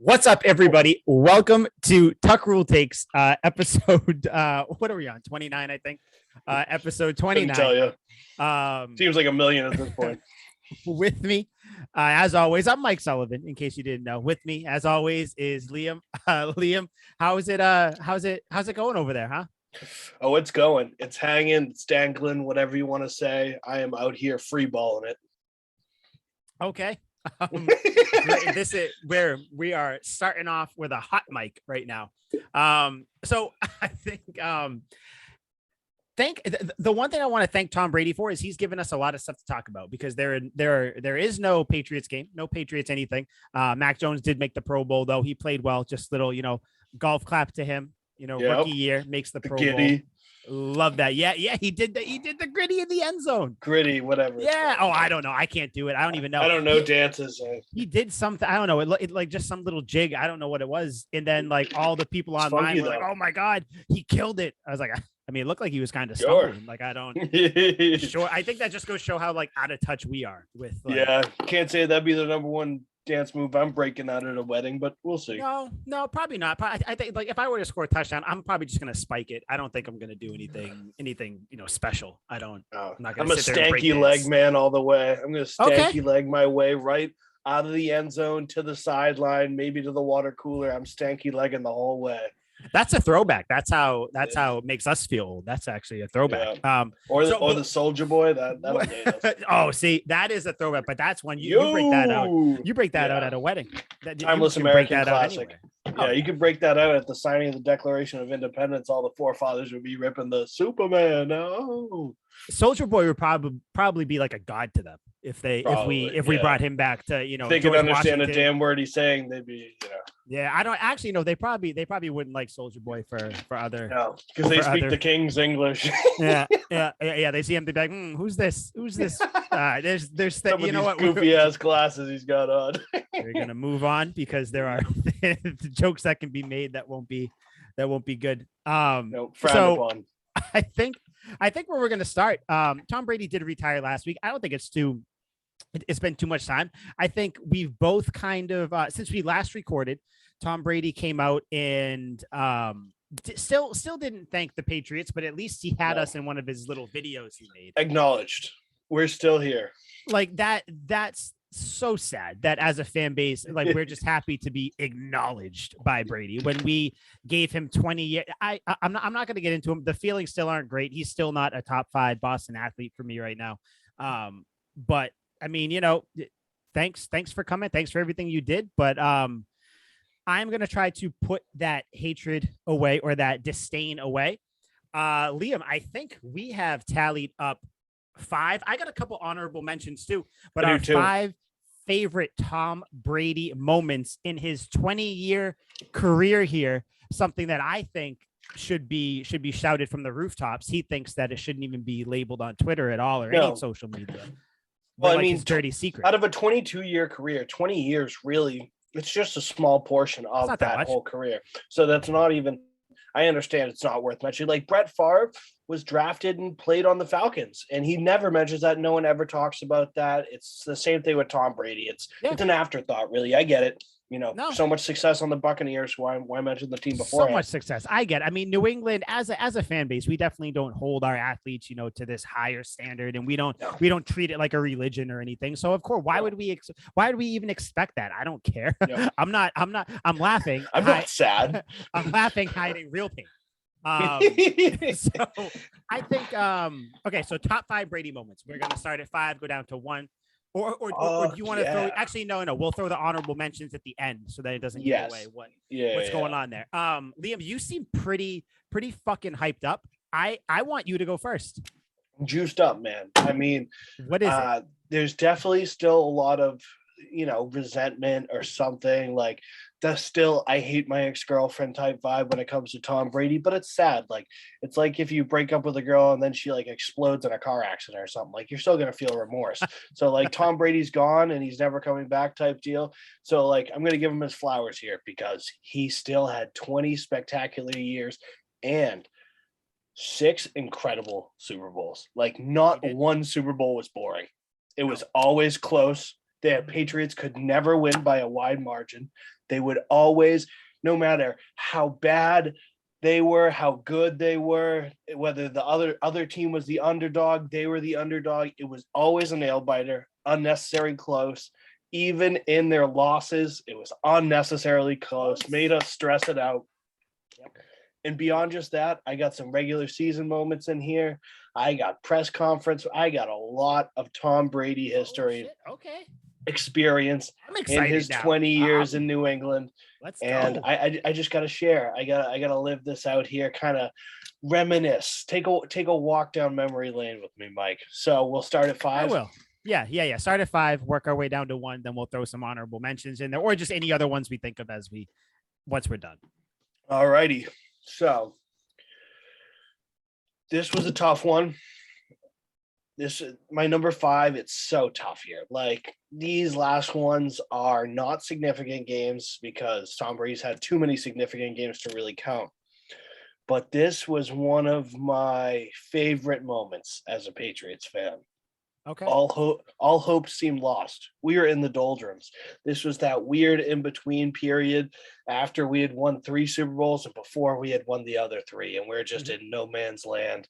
What's up, everybody? Welcome to Tuck Rule Takes, episode. What are we on? 29, I think. Episode 29. Couldn't tell you. Um, Seems like a million at this point. with me, as always, I'm Mike Sullivan. In case you didn't know, with me, as always, is Liam. Liam, how's it going over there, huh? Oh, it's going. It's hanging. It's dangling. Whatever you want to say. I am out here free balling it. Okay. This is where we are starting off with a hot mic right now. So I think the one thing I want to thank Tom Brady for is he's given us a lot of stuff to talk about because there is no Patriots game, no Patriots anything. Mac Jones did make the Pro Bowl though. He played well, just little, golf clap to him, rookie year makes the Pro Bowl. Love that. Yeah, he did he did the gritty in the end zone. Gritty, whatever. Yeah. Oh, I don't know. I can't do it. I don't even know. I don't know dances. He did something. I don't know. It like just some little jig. I don't know what it was. And then like all the people online were like, "Oh my god, he killed it." I was like, I mean, it looked like he was kind of stumbling. Like I don't. Sure. I think that just goes to show how like out of touch we are with. Like, yeah, can't say that'd be the number one dance move I'm breaking out at a wedding, but we'll see. No, probably not. I think like if I were to score a touchdown, I'm probably just gonna spike it. I don't think I'm gonna do anything special. I don't. No. I'm not I'm gonna a stanky leg man all the way. I'm gonna stanky leg my way right out of the end zone to the sideline, maybe to the water cooler. I'm stanky legging the whole way. That's a throwback. That's how it makes us feel old. That's actually a throwback. Yeah. Or the Soldier Boy. Oh, see, that is a throwback, but that's when you break that out. You break that out at a wedding. Timeless American classic. Anyway. Yeah, you could break that out at the signing of the Declaration of Independence. All the forefathers would be ripping the Superman. Oh, Soldier Boy would probably be like a god to them if we brought him back to if they could understand Washington. A damn word he's saying, they'd be Yeah, I don't actually know. They probably wouldn't like Soldier Boy for other. No, because they speak the King's English. yeah. They see him, they be like, who's this? There's some you know what goofy ass glasses he's got on. We're gonna move on because there are jokes that can be made that won't be good. No, frowned upon. I think where we're gonna start. Tom Brady did retire last week. I don't think it's been too much time. I think we've both kind of since we last recorded, Tom Brady came out and still didn't thank the Patriots, but at least he had us in one of his little videos he made. Acknowledged. We're still here. Like that's so sad that as a fan base, like we're just happy to be acknowledged by Brady when we gave him 20 years. I'm not going to get into him. The feelings still aren't great. He's still not a top 5 Boston athlete for me right now. But I mean, thanks for coming. Thanks for everything you did. But I'm going to try to put that hatred away or that disdain away. Liam, I think we have tallied up 5. I got a couple honorable mentions too, but our 5 favorite Tom Brady moments in his 20-year career here, something that I think should be shouted from the rooftops. He thinks that it shouldn't even be labeled on Twitter at all or any social media. Well, I mean, his dirty secret. Out of a 22-year career, 20 years really, it's just a small portion of that whole career. So that's not even. I understand it's not worth mentioning. Like Brett Favre was drafted and played on the Falcons, and he never mentions that. No one ever talks about that. It's the same thing with Tom Brady. It's an afterthought, really. I get it. So much success on the Buccaneers. Why mention the team before? So much success. I get it. I mean, New England as a fan base, we definitely don't hold our athletes, to this higher standard, and we don't treat it like a religion or anything. So of course, why would we even expect that? I don't care. No. I'm laughing. I'm not sad. I'm laughing, hiding real pain. So I think okay. So top 5 Brady moments. We're gonna start at 5, go down to 1. Or do you want to throw? Actually, no. We'll throw the honorable mentions at the end so that it doesn't give away what's going on there. Liam, you seem pretty fucking hyped up. I want you to go first. Juiced up, man. I mean, what is it? There's definitely still a lot of resentment or something like that's still I hate my ex-girlfriend type vibe when it comes to Tom Brady, but it's sad. Like it's like if you break up with a girl and then she like explodes in a car accident or something, like you're still gonna feel remorse. So like Tom Brady's gone and he's never coming back type deal. So like I'm gonna give him his flowers here because he still had 20 spectacular years and 6 incredible Super Bowls. Like not one Super Bowl was boring. It was always close. The Patriots could never win by a wide margin. They would always, no matter how bad they were, how good they were, whether the other team was the underdog, they were the underdog. It was always a nail biter, unnecessary close. Even in their losses, it was unnecessarily close, made us stress it out. And beyond just that, I got some regular season moments in here. I got press conference. I got a lot of Tom Brady history. Experience in his 20 years in New England. And I just got to share. I got to live this out here, kind of reminisce, take a walk down memory lane with me, Mike. So we'll start at 5. I will. Yeah. Start at 5, work our way down to 1, then we'll throw some honorable mentions in there, or just any other ones we think of once we're done. All righty. So this was a tough one. This my number 5. It's so tough here. Like, these last ones are not significant games because Tom Brady's had too many significant games to really count. But this was one of my favorite moments as a Patriots fan. Okay. All hope seemed lost. We were in the doldrums. This was that weird in-between period after we had won 3 Super Bowls and before we had won the other 3, and we're just in no man's land.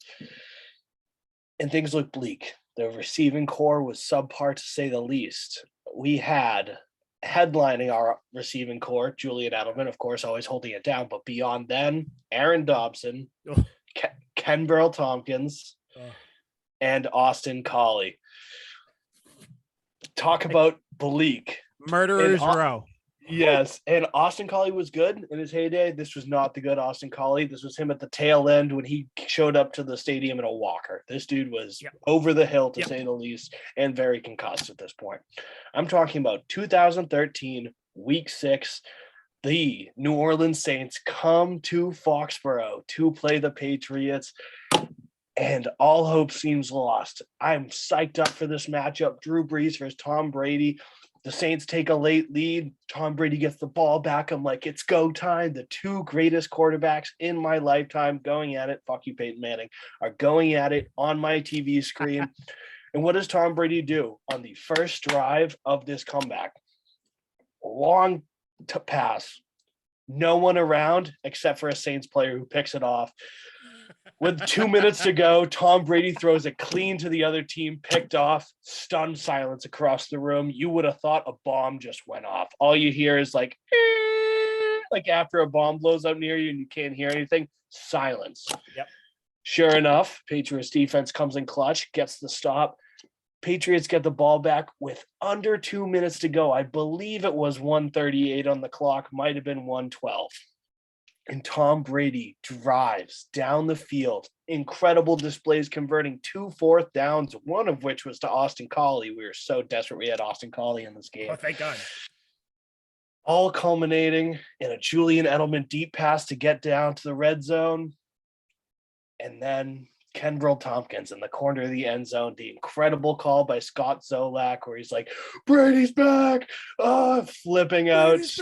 And things looked bleak. The receiving core was subpar, to say the least. We had headlining our receiving core, Julian Edelman, of course, always holding it down. But beyond then, Aaron Dobson, Kimbrel Tompkins, and Austin Collie. Talk about bleak. Murderers Row. Yes, and Austin Collie was good in his heyday. This was not the good Austin Collie. This was him at the tail end when he showed up to the stadium in a walker. This dude was over the hill, to say the least, and very concussed at this point. I'm talking about 2013, Week 6. The New Orleans Saints come to Foxborough to play the Patriots, and all hope seems lost. I'm psyched up for this matchup. Drew Brees versus Tom Brady. The Saints take a late lead. Tom Brady gets the ball back. I'm like, it's go time. The 2 greatest quarterbacks in my lifetime going at it. Fuck you, Peyton Manning, are going at it on my TV screen. And what does Tom Brady do on the first drive of this comeback? Long pass. No one around except for a Saints player who picks it off. With 2 minutes to go, Tom Brady throws it clean to the other team, picked off, stunned silence across the room. You would have thought a bomb just went off. All you hear is like after a bomb blows up near you and you can't hear anything, silence. Yep. Sure enough, Patriots defense comes in clutch, gets the stop. Patriots get the ball back with under 2 minutes to go. I believe it was 1:38 on the clock, might have been 1:12. And Tom Brady drives down the field. Incredible displays, converting 2 fourth downs, one of which was to Austin Collie. We were so desperate we had Austin Collie in this game. Oh, thank God. All culminating in a Julian Edelman deep pass to get down to the red zone. And then Kimbrel Tompkins in the corner of the end zone. The incredible call by Scott Zolak where he's like, Brady's back. Flipping out. Where's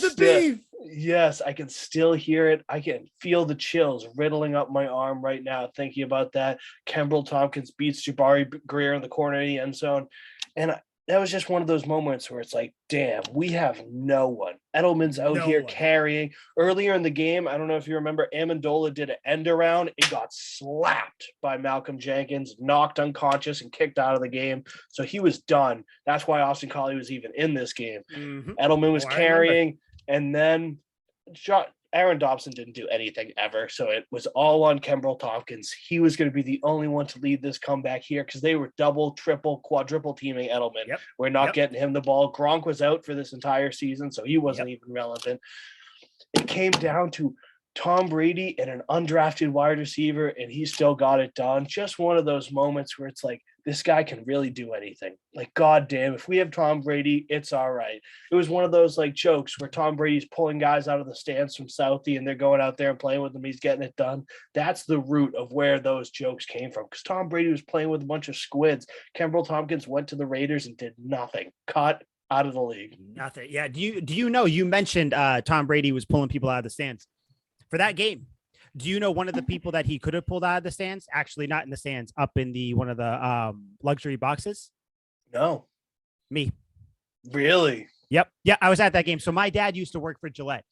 the beef? Yes, I can still hear it. I can feel the chills riddling up my arm right now thinking about that. Kimbrel Tompkins beats Jabari Grier in the corner of the end zone. And that was just one of those moments where it's like, damn, we have no one. Edelman's out here carrying. Earlier in the game, I don't know if you remember, Amendola did an end around and got slapped by Malcolm Jenkins, knocked unconscious and kicked out of the game. So he was done. That's why Austin Collie was even in this game. Mm-hmm. Edelman was carrying, and then Aaron Dobson didn't do anything ever, so it was all on Kimbrel Tompkins. He was going to be the only one to lead this comeback here because they were double, triple, quadruple teaming Edelman. Yep. We're not getting him the ball. Gronk was out for this entire season, so he wasn't even relevant. It came down to Tom Brady and an undrafted wide receiver, and he still got it done. Just one of those moments where it's like, this guy can really do anything. Like, goddamn, if we have Tom Brady, it's all right. It was one of those like jokes where Tom Brady's pulling guys out of the stands from Southie and they're going out there and playing with them. He's getting it done. That's the root of where those jokes came from. Because Tom Brady was playing with a bunch of squids. Kimbrel Tompkins went to the Raiders and did nothing. Cut out of the league. Nothing. Yeah. Do you know, you mentioned Tom Brady was pulling people out of the stands for that game. Do you know one of the people that he could have pulled out of the stands? Actually, not in the stands, up in one of the luxury boxes. No. Me. Really? Yep. Yeah, I was at that game. So my dad used to work for Gillette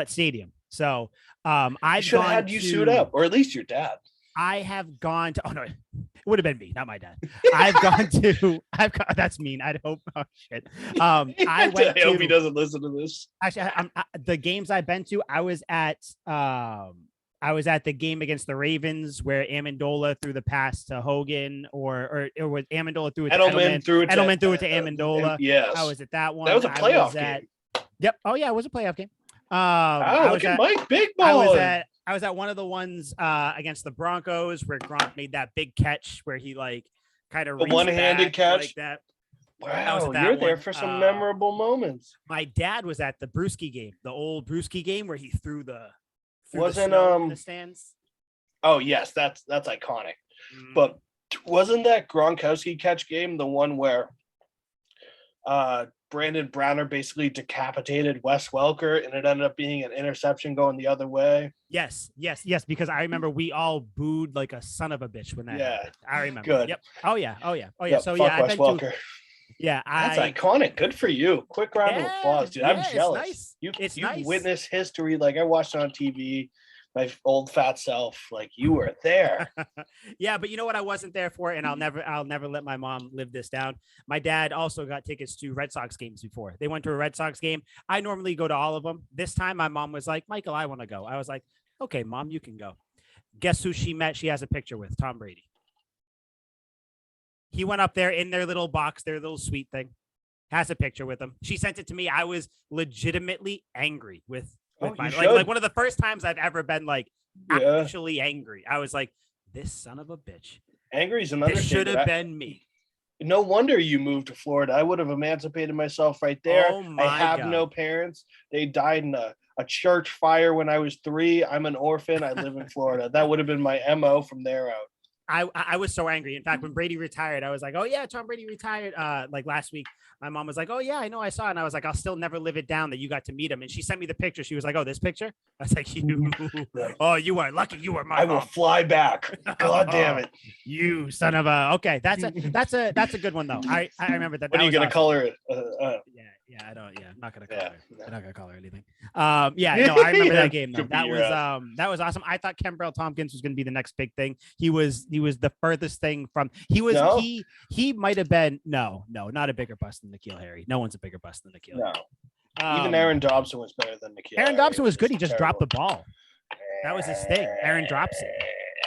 Stadium. So I I've should have gone had you to suit up, or at least your dad. I have gone to oh no, it would have been me, not my dad. I've gone to that's mean. I'd hope I I went hope to he doesn't listen to this. actually the games I've been to, I was at the game against the Ravens where Amendola threw the pass to Hogan, or was Amendola threw it to Edelman. Edelman threw it to Amendola. Yes. I was at that one. That was a playoff game. Yep. Oh yeah, it was a playoff game. Look at Mike Big Ball. I was at one of the ones against the Broncos where Gronk made that big catch where he like kind of a one-handed catch like that. Wow, you're there for some memorable moments. My dad was at the Brewski game, the old Brewski game where he threw the the stands. Oh yes, that's iconic. But wasn't that Gronkowski catch game the one where Brandon Browner basically decapitated Wes Welker and it ended up being an interception going the other way? Yes, because I remember we all booed like a son of a bitch when that happened. I remember. Good. Yep. Oh yeah. Yep, So yeah, Wes Welker. That's iconic. Good for you. Quick round of applause, dude. I'm jealous. It's you nice. Witnessed history. Like I watched it on TV. My old fat self, like you were there. Yeah, but you know what I wasn't there for, and I'll never let my mom live this down. My dad also got tickets to Red Sox games before. They went to a Red Sox game. I normally go to all of them. This time my mom was like, Michael, I want to go. I was like, okay, Mom, you can go. Guess who she met? She has a picture with Tom Brady. He went up there in their little box, their little suite thing, has a picture with him. She sent it to me. I was legitimately angry with like one of the first times I've ever been like actually angry. I was like, this son of a bitch. Angry is an understatement. This should have been me. No wonder you moved to Florida. I would have emancipated myself right there. I have no parents. They died in a church fire when I was 3. I'm an orphan. I live in Florida. That would have been my MO from there out. I was so angry. In fact, when Brady retired, I was like, oh yeah, Tom Brady retired. Like last week, my mom was like, oh yeah, I know, I saw it. And I was like, I'll still never live it down that you got to meet him. And she sent me the picture. She was like, oh, this picture? I was like, you are lucky you were my I will fly back. God damn it. You son of a, okay. That's a good one though. I remember that. What are you going to color it? I'm not going to color it. I'm not going to color anything. I remember that game though. That was awesome. I thought Kimbrel Tompkins was going to be the next big thing. He was the furthest thing from, he might've been, no, not a bigger bust than N'Keal Harry. No one's a bigger bust than N'Keal Harry. Even Aaron Dobson was better than N'Keal Aaron Dobson was good. He just dropped the ball. That was his thing. Aaron drops it.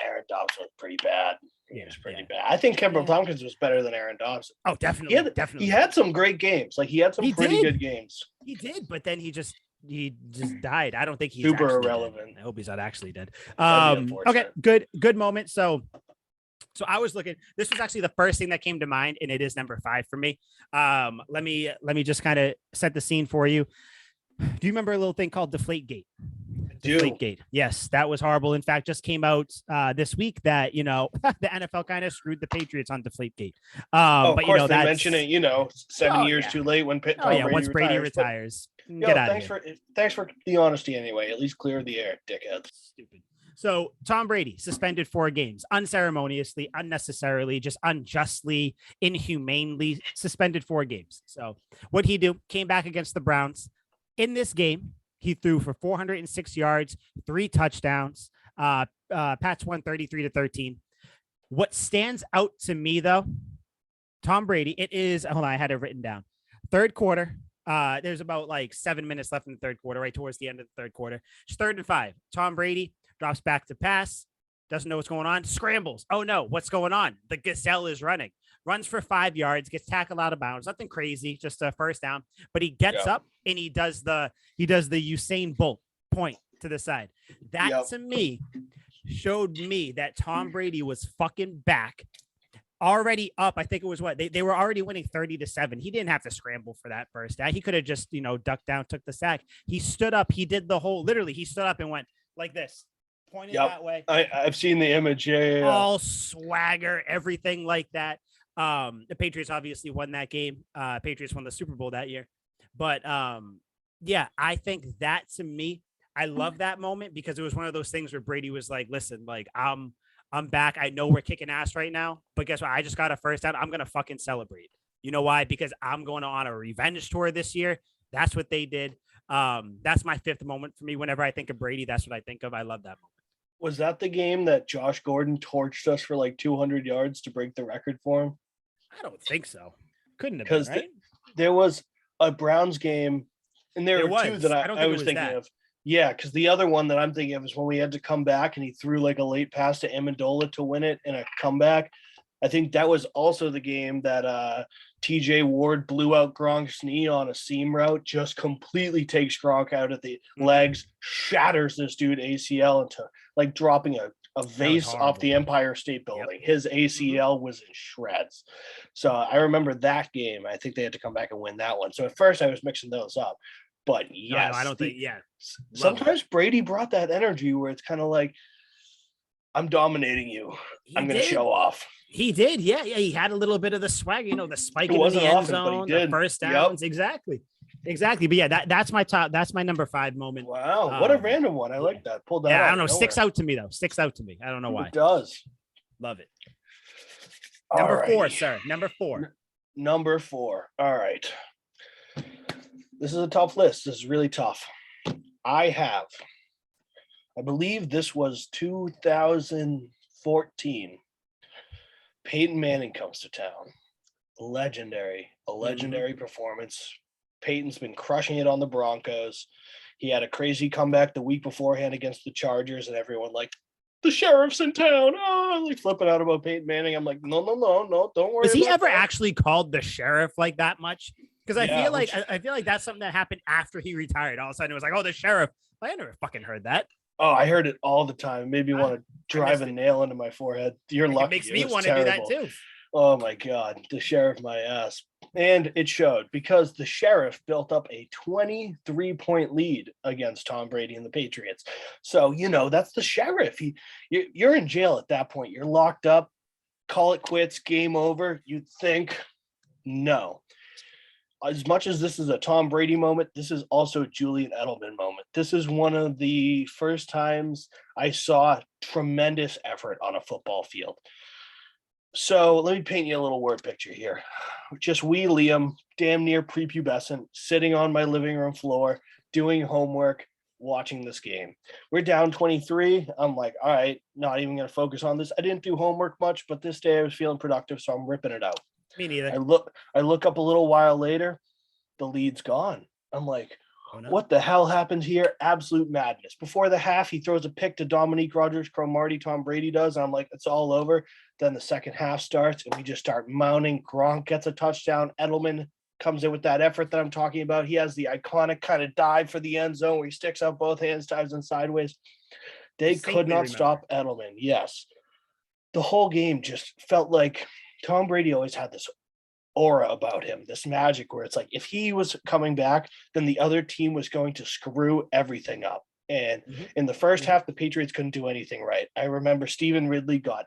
Aaron Dobson was pretty bad. He was pretty bad. I think Kimbrel Tompkins was better than Aaron Dobson. Oh, definitely. He had some great games. Like he had some pretty good games. He did, but then he just died. I don't think he's super irrelevant. Dead. I hope he's not actually dead. Okay, good moment. So I was looking. This was actually the first thing that came to mind, and it is number 5 for me. Let me just kind of set the scene for you. Do you remember a little thing called Deflate Gate? Deflate Gate. Yes, that was horrible. In fact, just came out this week that the NFL kind of screwed the Patriots on Deflate Gate. But they mention it. 7 years too late when once Brady retires. Get out of here. Thanks for the honesty anyway. At least clear the air, dickheads. Stupid. So Tom Brady suspended 4 games, unceremoniously, unnecessarily, just unjustly, inhumanely suspended 4 games. So what he do? Came back against the Browns. In this game, he threw for 406 yards, 3 touchdowns. Pats won 33-13. What stands out to me, though, Tom Brady, I had it written down. Third quarter, there's about like 7 minutes left in the third quarter, right towards the end of the third quarter. It's 3rd and 5. Tom Brady drops back to pass, doesn't know what's going on, scrambles. Oh no, what's going on? The gazelle is running. Runs for 5 yards, gets tackled out of bounds. Nothing crazy, just a first down. But he gets up and he does the Usain Bolt point to the side. That to me showed me that Tom Brady was fucking back. Already up. I think it was they were already winning 30-7. He didn't have to scramble for that first down. He could have just, ducked down, took the sack. He stood up. He did the whole, literally, he stood up and went like this. Pointed that way. I've seen the image. Yeah. All swagger, everything like that. The Patriots obviously won that game. Patriots won the Super Bowl that year. But I think that to me, I love that moment because it was one of those things where Brady was like, listen, like I'm back. I know we're kicking ass right now, but guess what? I just got a first down. I'm gonna fucking celebrate. You know why? Because I'm going on a revenge tour this year. That's what they did. That's my fifth moment for me. Whenever I think of Brady, that's what I think of. I love that moment. Was that the game that Josh Gordon torched us for like 200 yards to break the record for him? I don't think so. Couldn't have been, Because right? there was a Browns game, and there were two that I was thinking of. Yeah, because the other one that I'm thinking of is when we had to come back and he threw like a late pass to Amendola to win it in a comeback. I think that was also the game that TJ Ward blew out Gronk's knee on a seam route, just completely takes Gronk out at the legs, shatters this dude ACL into like dropping a vase off the Empire State Building. Yep. His ACL was in shreds. So I remember that game. I think they had to come back and win that one. So at first I was mixing those up. But yes, no, I don't think, sometimes Brady brought that energy where it's kind of like, I'm dominating you. I'm going to show off. He did. Yeah. He had a little bit of the swag, the spike in the end zone, the first downs. Yep. Exactly. But yeah, that's my top. That's my number 5 moment. Wow. What a random one. I like that. Pulled that out. I don't know. Sticks out to me, though. Sticks out to me. I don't know why. It does. Love it. Number 4, sir. Number 4. Number 4. All right. This is a tough list. This is really tough. I believe this was 2014. Peyton Manning comes to town. A legendary performance. Peyton's been crushing it on the Broncos. He had a crazy comeback the week beforehand against the Chargers, and everyone like, the sheriff's in town. Oh, like flipping out about Peyton Manning. I'm like, no, don't worry. Was he ever actually called the sheriff like that much? Because I feel like that's something that happened after he retired. All of a sudden, it was like, oh, the sheriff. I never fucking heard that. Oh, I heard it all the time. It made me want to drive a nail into my forehead. You're lucky. It makes me want to do that too. Oh my God, the sheriff, my ass. And it showed because the sheriff built up a 23-point lead against Tom Brady and the Patriots. So, that's the sheriff. You're in jail at that point. You're locked up. Call it quits. Game over. You'd think. No. As much as this is a Tom Brady moment, this is also a Julian Edelman moment. This is one of the first times I saw tremendous effort on a football field. So let me paint you a little word picture here. Just Liam, damn near prepubescent, sitting on my living room floor, doing homework, watching this game. We're down 23. I'm like, all right, not even going to focus on this. I didn't do homework much, but this day I was feeling productive, so I'm ripping it out. Me neither. I look up a little while later, the lead's gone. I'm like, what the hell happened here? Absolute madness. Before the half, he throws a pick to Dominique Rodgers-Cromartie, Tom Brady does, and I'm like, it's all over. Then the second half starts, and we just start mounting. Gronk gets a touchdown. Edelman comes in with that effort that I'm talking about. He has the iconic kind of dive for the end zone where he sticks out both hands, dives in sideways. They could not stop Edelman. Yes. The whole game just felt like Tom Brady always had this aura about him, this magic where it's like if he was coming back, then the other team was going to screw everything up. And in the first half, the Patriots couldn't do anything right. I remember Stephen Ridley got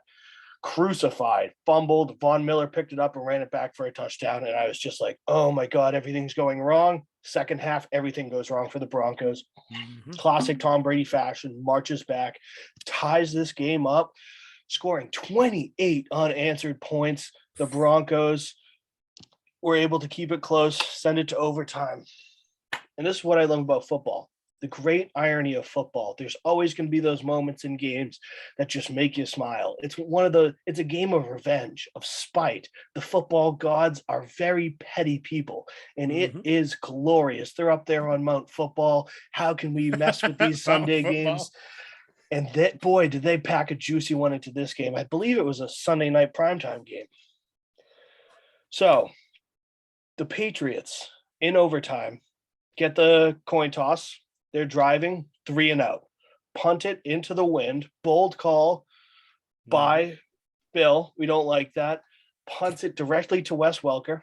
crucified, fumbled. Von Miller picked it up and ran it back for a touchdown. And I was just like, oh my God, everything's going wrong. Second half, everything goes wrong for the Broncos. Classic Tom Brady fashion, marches back, ties this game up, scoring 28 unanswered points. The Broncos were able to keep it close, send it to overtime. And this is what I love about football. The great irony of football. There's always going to be those moments in games that just make you smile. It's a game of revenge, of spite. The football gods are very petty people, and it is glorious. They're up there on Mount Football. How can we mess with these Sunday games? And that, boy, did they pack a juicy one into this game. I believe it was a Sunday night primetime game. So the Patriots in overtime get the coin toss. They're driving 3-and-out. Punt it into the wind. Bold call by Bill. We don't like that. Punts it directly to Wes Welker,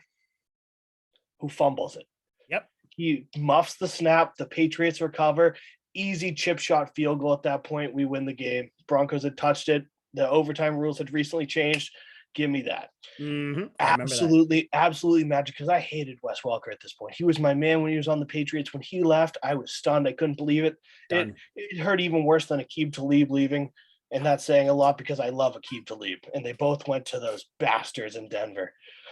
who fumbles it. Yep. He muffs the snap. The Patriots recover. Easy chip shot field goal at that point. We win the game. Broncos had touched it. The overtime rules had recently changed. Give me that. Absolutely magic, because I hated Wes Welker at this point. He was my man when he was on the Patriots. When he left, I was stunned. I couldn't believe it. It hurt even worse than Aqib Talib leaving, and that's saying a lot because I love Aqib Talib, and they both went to those bastards in Denver.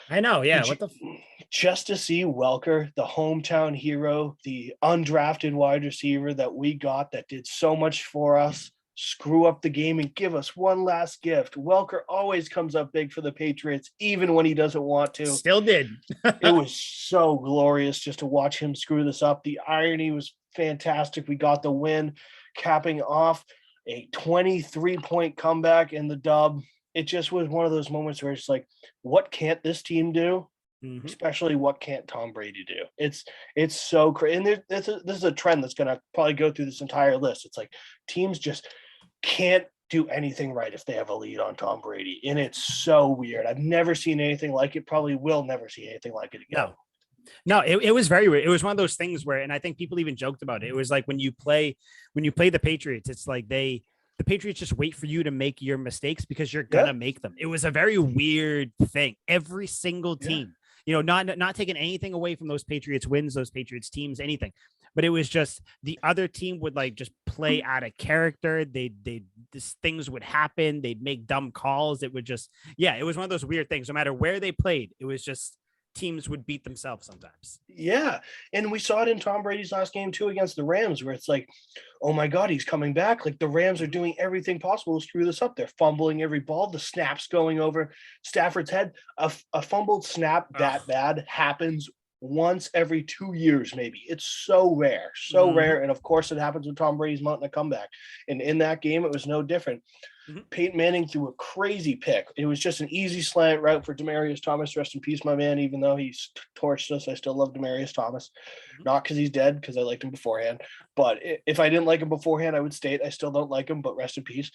I know. Yeah. But What the? just to see Welker, the hometown hero, the undrafted wide receiver that we got that did so much for us, screw up the game and give us one last gift. Welker always comes up big for the Patriots, even when he doesn't want to. Still did. It was so glorious just to watch him screw this up. The irony was fantastic. We got the win, capping off a 23-point comeback in the dub. It just was one of those moments where it's like, what can't this team do? Mm-hmm. Especially what can't Tom Brady do? It's so crazy. And this is a trend that's going to probably go through this entire list. It's like teams just can't do anything right if they have a lead on Tom Brady. And it's so weird. I've never seen anything like it. Probably will never see anything like it again. No, it was very weird. It was one of those things where, and I think people even joked about it. It was like when you play the Patriots, it's like the Patriots just wait for you to make your mistakes because you're going to make them. It was a very weird thing. Every single team, not taking anything away from those Patriots wins, those Patriots teams, anything. But it was just the other team would like just play out of character. Things would happen. They'd make dumb calls. It would just, it was one of those weird things. No matter where they played, it was just teams would beat themselves sometimes. Yeah. And we saw it in Tom Brady's last game too against the Rams, where it's like, oh my God, he's coming back. Like the Rams are doing everything possible to screw this up. They're fumbling every ball. The snap's going over Stafford's head. A fumbled snap that bad happens once every 2 years, maybe. It's so rare, rare. And of course it happens when Tom Brady's mounting a comeback. And in that game, it was no different. Mm-hmm. Peyton Manning threw a crazy pick. It was just an easy slant route for Demaryius Thomas. Rest in peace, my man. Even though he's torched us, I still love Demaryius Thomas. Mm-hmm. Not because he's dead, because I liked him beforehand. But if I didn't like him beforehand, I would state I still don't like him, but rest in peace.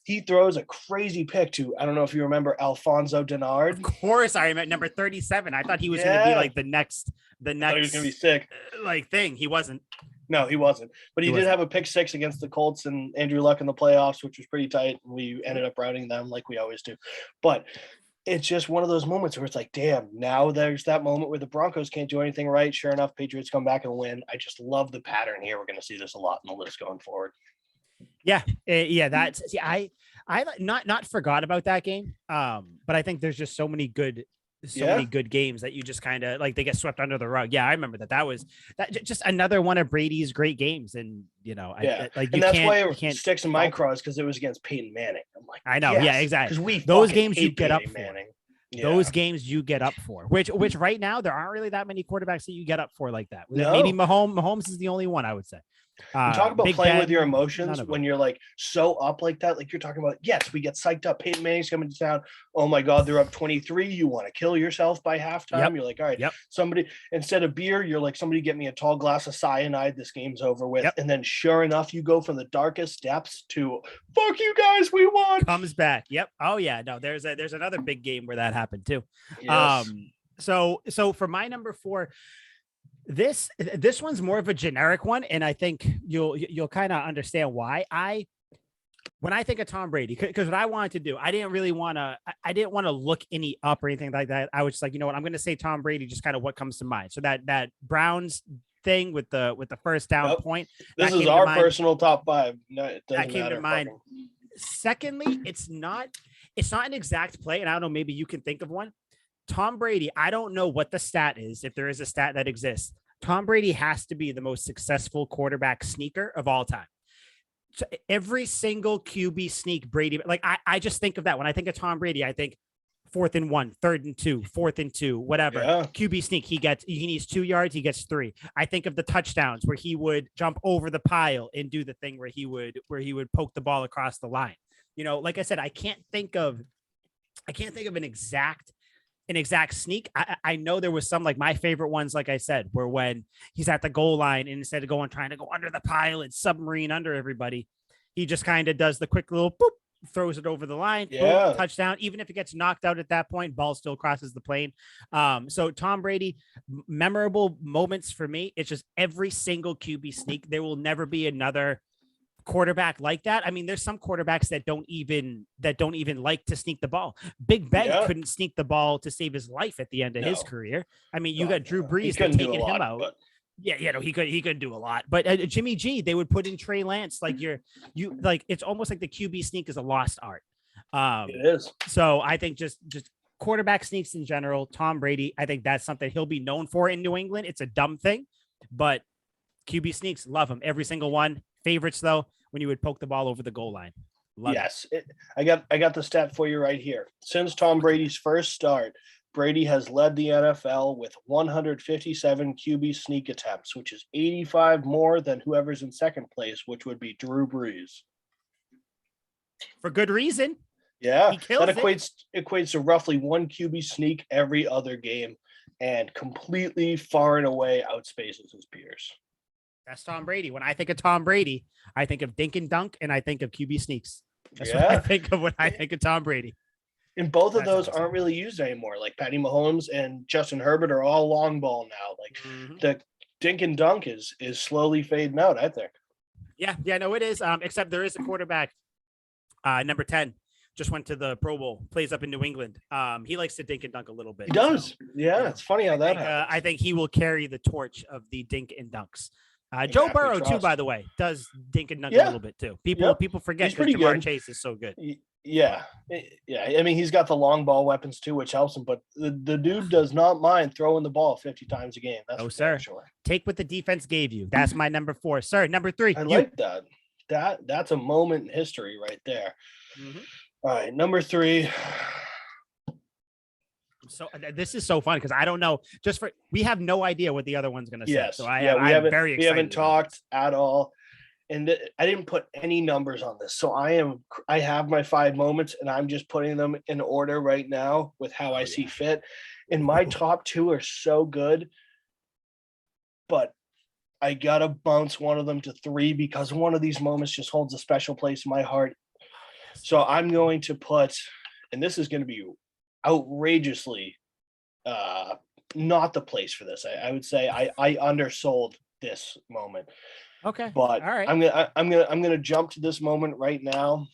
He throws a crazy pick to, I don't know if you remember, Alfonso Denard. Of course, I remember number 37. I thought he was going to be like the next. I thought he was going to be sick. Thing. He wasn't. No, he wasn't. But he did have a pick six against the Colts and Andrew Luck in the playoffs, which was pretty tight. We ended up routing them like we always do. But it's just one of those moments where it's like, damn, now there's that moment where the Broncos can't do anything right. Sure enough, Patriots come back and win. I just love the pattern here. We're going to see this a lot in the list going forward. Yeah. That's I not forgot about that game. But I think there's just so many good games that you just kind of like they get swept under the rug. Yeah, I remember that was just another one of Brady's great games. And that's why it sticks in my craws because it was against Peyton Manning. I'm like, I know, exactly. Because those games you get up for. Those games you get up for, which right now there aren't really that many quarterbacks that you get up for like that. No. Maybe Mahomes is the only one, I would say. You talk about playing with your emotions when you're like so up like that. Like you're talking about, yes, we get psyched up. Peyton Manning's coming to town. Oh my God, they're up 23. You want to kill yourself by halftime. Yep. You're like, all right, somebody, instead of beer, you're like, somebody get me a tall glass of cyanide. This game's over with. Yep. And then sure enough, you go from the darkest depths to fuck you guys, we won. Comes back. Yep. Oh yeah. No, there's another big game where that happened too. Yes. So for my number 4, this one's more of a generic one, and I think you'll kind of understand why. When I think of Tom Brady, because what I wanted to do, I didn't want to look any up or anything like that. I was just like, you know what, I'm going to say Tom Brady, just kind of what comes to mind. So that Browns thing with the first down point. This is our personal top 5. No, it doesn't that came to mind. Secondly, it's not an exact play, and I don't know, maybe you can think of one. Tom Brady, I don't know what the stat is, if there is a stat that exists. Tom Brady has to be the most successful quarterback sneaker of all time. So every single QB sneak Brady, like I just think of that. When I think of Tom Brady, I think 4th and 1, 3rd and 2, 4th and 2, whatever. Yeah. QB sneak, he needs 2 yards, he gets 3. I think of the touchdowns where he would jump over the pile and do the thing where he would poke the ball across the line. Like I said, I can't think of an exact sneak. I know there was some, like my favorite ones, like I said, were when he's at the goal line and instead of trying to go under the pile and submarine under everybody, he just kind of does the quick little boop, throws it over the line, boom, touchdown. Even if it gets knocked out at that point, ball still crosses the plane. So Tom Brady, memorable moments for me. It's just every single QB sneak. There will never be another quarterback like that. I mean, there's some quarterbacks that don't even like to sneak the ball. Big Ben couldn't sneak the ball to save his life at the end of his career. I mean, you got Drew Brees taking him out. But... he could do a lot. But Jimmy G, they would put in Trey Lance. Like it's almost like the QB sneak is a lost art. It is. So I think just quarterback sneaks in general, Tom Brady, I think that's something he'll be known for in New England. It's a dumb thing, but QB sneaks, love them. Every single one. Favorites, though, when you would poke the ball over the goal line. Yes. I got the stat for you right here. Since Tom Brady's first start, Brady has led the NFL with 157 QB sneak attempts, which is 85 more than whoever's in second place, which would be Drew Brees. For good reason. Yeah, He kills that equates to roughly one QB sneak every other game, and completely far and away outspaces his peers. That's Tom Brady. When I think of Tom Brady, I think of dink and dunk, and I think of QB sneaks. That's what I think of when I think of Tom Brady. And both of those aren't really used anymore. Like Patty Mahomes and Justin Herbert are all long ball now. Like the dink and dunk is slowly fading out, I think. Yeah, no, it is. Except there is a quarterback, number 10, just went to the Pro Bowl, plays up in New England. He likes to dink and dunk a little bit. He does. So, yeah, it's funny how that happens. I think he will carry the torch of the dink and dunks. Joe Burrow, too, by the way, does dink and dunk a little bit, too. People forget because Jabari Chase is so good. Yeah. I mean, he's got the long ball weapons, too, which helps him. But the dude does not mind throwing the ball 50 times a game. That's sir. Sure. Take what the defense gave you. That's my number 4. Sir, number 3. I like that. That's a moment in history right there. All right, number 3. So this is so fun because I don't know. We have no idea what the other one's going to say. Yes. So I'm very excited. We haven't talked at all, and I didn't put any numbers on this. So I have my 5 moments, and I'm just putting them in order right now with how I see fit. And my top 2 are so good, but I gotta bounce one of them to 3 because one of these moments just holds a special place in my heart. So I'm going to put, and this is going to be outrageously not the place for this. I would say I undersold this moment. Okay. But all right. I'm gonna jump to this moment right now.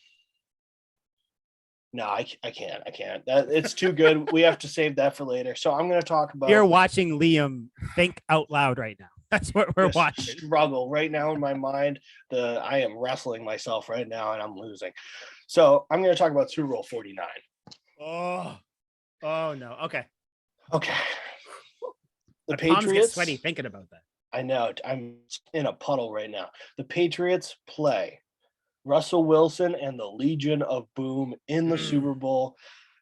No, I can't. It's too good. We have to save that for later. So I'm gonna talk about. You're watching Liam think out loud right now. That's what we're watching. Struggle right now in my mind. I am wrestling myself right now and I'm losing. So I'm going to talk about Super Bowl 49. Oh no. Okay. The Patriots get sweaty thinking about that. I know. I'm in a puddle right now. The Patriots play Russell Wilson and the Legion of Boom in the Super Bowl.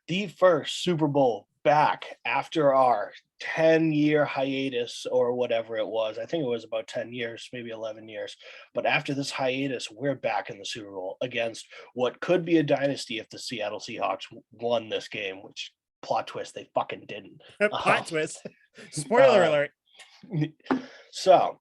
The first Super Bowl back after our 10-year hiatus or whatever it was. I think it was about 10 years, maybe 11 years. But after this hiatus, we're back in the Super Bowl against what could be a dynasty if the Seattle Seahawks won this game, which plot twist, they fucking didn't. Plot twist. Spoiler alert. So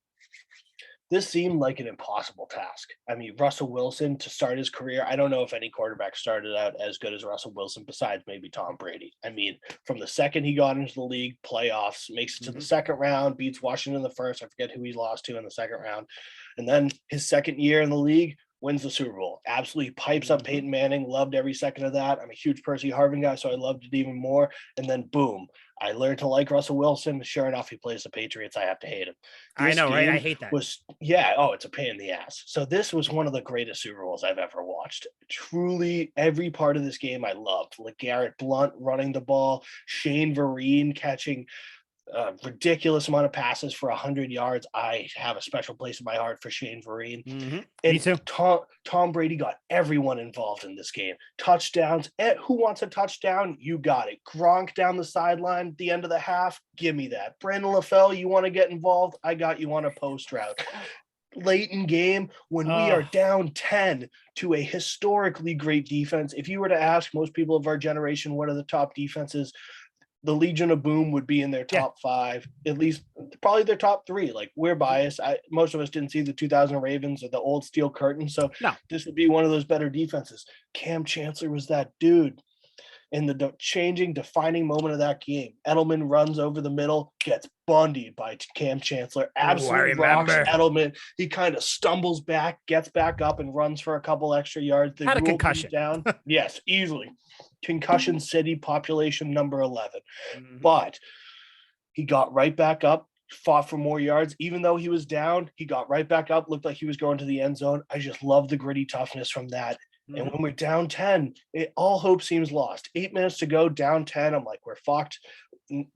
this seemed like an impossible task. I mean, Russell Wilson to start his career, I don't know if any quarterback started out as good as Russell Wilson besides maybe Tom Brady. I mean, from the second he got into the league, playoffs, makes it to the second round, beats Washington in the first. I forget who he lost to in the second round. And then his second year in the league, wins the Super Bowl. Absolutely pipes up Peyton Manning. Loved every second of that. I'm a huge Percy Harvin guy, so I loved it even more. And then boom, I learned to like Russell Wilson. Sure enough, he plays the Patriots. I have to hate him. I know, right? I hate that. It's a pain in the ass. So this was one of the greatest Super Bowls I've ever watched. Truly, every part of this game I loved. LeGarrette Blount running the ball, Shane Vereen catching a ridiculous amount of passes for 100 yards. I have a special place in my heart for Shane Vereen. Me And too. Tom Brady got everyone involved in this game. Touchdowns. Who wants a touchdown? You got it. Gronk down the sideline at the end of the half. Give me that. Brandon LaFell, you want to get involved? I got you on a post route. Late in game, when we are down 10 to a historically great defense, if you were to ask most people of our generation what are the top defenses, the Legion of Boom would be in their top 5, at least probably their top 3. Like, we're biased. Most of us didn't see the 2000 Ravens or the old Steel Curtain. So This would be one of those better defenses. Cam Chancellor was that dude. In the defining moment of that game, Edelman runs over the middle, gets bundied by Cam Chancellor. Absolutely rocks Edelman. He kind of stumbles back, gets back up, and runs for a couple extra yards. Had a concussion. Down. Yes, easily. Concussion City, population number 11. But he got right back up, fought for more yards. Even though he was down, he got right back up, looked like he was going to the end zone. I just love the gritty toughness from that. And when we're down 10, all hope seems lost. 8 minutes to go, down 10. I'm like, we're fucked.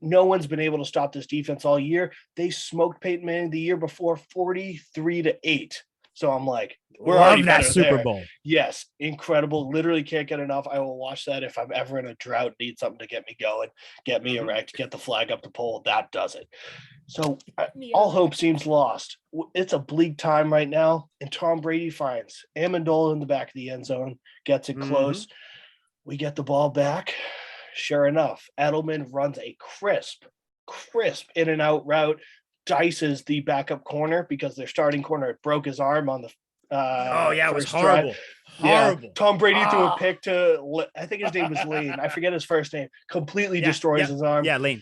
No one's been able to stop this defense all year. They smoked Peyton Manning the year before 43-8. So I'm like, we're already that better Super there. Bowl. Yes, incredible. Literally can't get enough. I will watch that if I'm ever in a drought, need something to get me going, get me erect, get the flag up the pole. That does it. So all hope seems lost. It's a bleak time right now, and Tom Brady finds Amendola in the back of the end zone, gets it close. We get the ball back. Sure enough, Edelman runs a crisp in and out route, dices the backup corner because their starting corner broke his arm on the it was horrible. Drive. Horrible. Tom Brady threw a pick to, I think his name was Lane. I forget his first name. Completely destroys his arm. Yeah, Lane.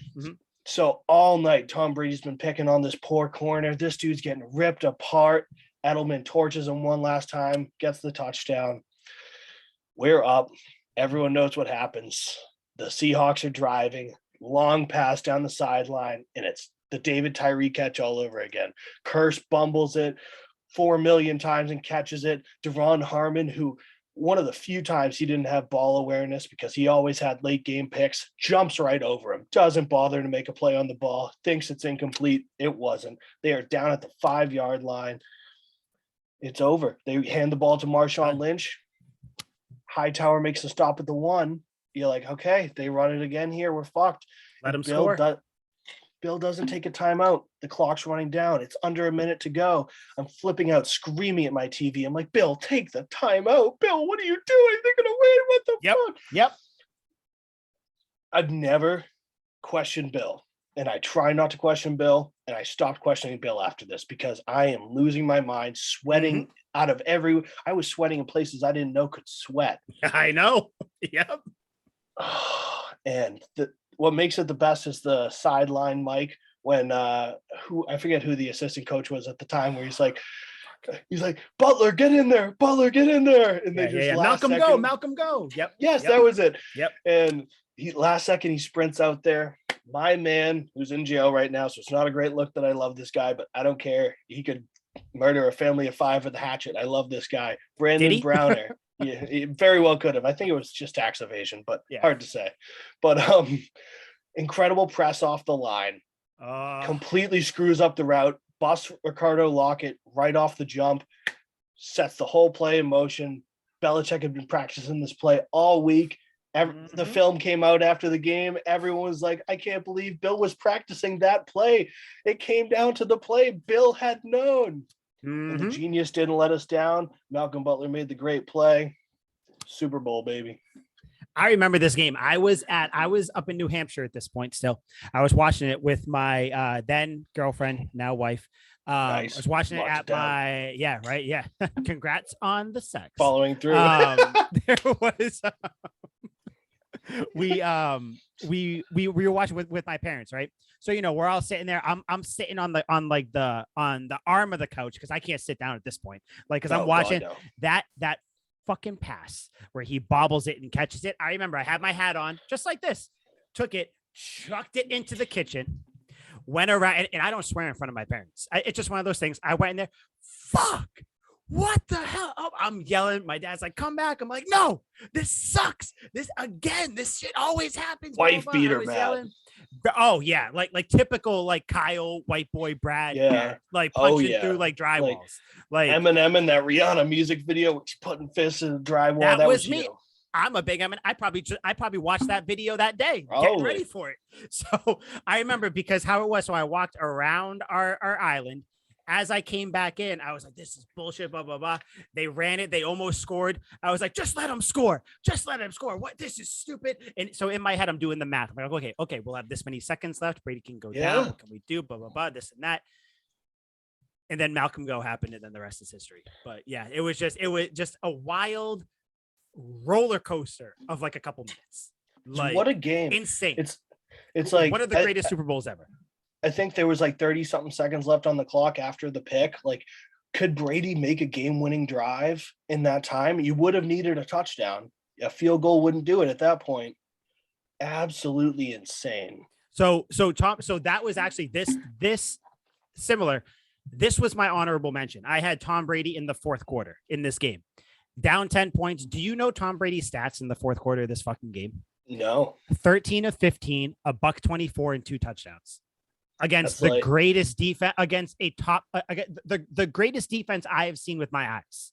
So all night, Tom Brady's been picking on this poor corner. This dude's getting ripped apart. Edelman torches him one last time, gets the touchdown. We're up. Everyone knows what happens. The Seahawks are driving. Long pass down the sideline, and it's the David Tyree catch all over again. Curse bumbles it 4 million times and catches it. Devon Harmon, who one of the few times he didn't have ball awareness because he always had late game picks, jumps right over him, doesn't bother to make a play on the ball, thinks it's incomplete. It wasn't. They are down at the 5-yard line. It's over. They hand the ball to Marshawn Lynch. Hightower makes a stop at the 1. You're like, okay, they run it again here. We're fucked. Let him score. Bill doesn't take a timeout. The clock's running down. It's under a minute to go. I'm flipping out, screaming at my TV. I'm like, Bill, take the timeout. Bill, what are you doing? They're going to win. What the fuck? Yep. I've never questioned Bill, and I try not to question Bill, and I stopped questioning Bill after this because I am losing my mind, sweating out of I was sweating in places I didn't know could sweat. I know. Yep. And what makes it the best is the sideline mic when I forget who the assistant coach was at the time, where he's like, Butler, get in there, and they just Malcolm go. Yep. Yes, that was it. Yep. And last second he sprints out there. My man, who's in jail right now, so it's not a great look that I love this guy, but I don't care. He could murder a family of 5 with a hatchet. I love this guy, Brandon Browner. Yeah, he very well could have. I think it was just tax evasion, but hard to say. But incredible press off the line. Completely screws up the route. Busts Ricardo Lockett right off the jump. Sets the whole play in motion. Belichick had been practicing this play all week. The film came out after the game. Everyone was like, I can't believe Bill was practicing that play. It came down to the play Bill had known. And the genius didn't let us down. Malcolm Butler made the great play. Super Bowl, baby. I remember this game. I was up in New Hampshire at this point still. I was watching it with my then girlfriend, now wife. Nice. I was watching it at my Congrats on the sex. Following through. There was we were watching with my parents, right? So we're all sitting there. I'm sitting on the arm of the couch because I can't sit down at this point. Because I'm watching that fucking pass where he bobbles it and catches it. I remember I had my hat on just like this, took it, chucked it into the kitchen, went around, and I don't swear in front of my parents. It's just one of those things. I went in there, fuck. What the hell? Oh, I'm yelling. My dad's like, come back. I'm like, no, this sucks. This shit always happens. Wife beater, man. Yelling. Oh yeah. Like typical, like Kyle, white boy, Brad, like punching through like drywalls. Like Eminem in that Rihanna music video, which putting fists in the drywall. That was me. I'm a big Eminem. I probably watched that video that day, getting ready for it. So I remember because how it was. So I walked around our island. As I came back in, I was like, this is bullshit, blah, blah, blah. They ran it. They almost scored. I was like, just let them score. Just let them score. What? This is stupid. And so in my head, I'm doing the math. I'm like, okay, we'll have this many seconds left. Brady can go down. What can we do? Blah, blah, blah, this and that. And then Malcolm Go happened, and then the rest is history. But yeah, it was just a wild roller coaster of like a couple minutes. Like, what a game. Insane. It's like one of the greatest Super Bowls ever. I think there was like 30 something seconds left on the clock after the pick. Like, could Brady make a game-winning drive in that time? You would have needed a touchdown. A field goal wouldn't do it at that point. Absolutely insane. So Tom, so that was actually this similar. This was my honorable mention. I had Tom Brady in the fourth quarter in this game. down 10 points. Do you know Tom Brady's stats in the fourth quarter of this fucking game? No. 13 of 15, a buck 24 and 2 touchdowns against That's the greatest defense, against a top, the greatest defense I have seen with my eyes.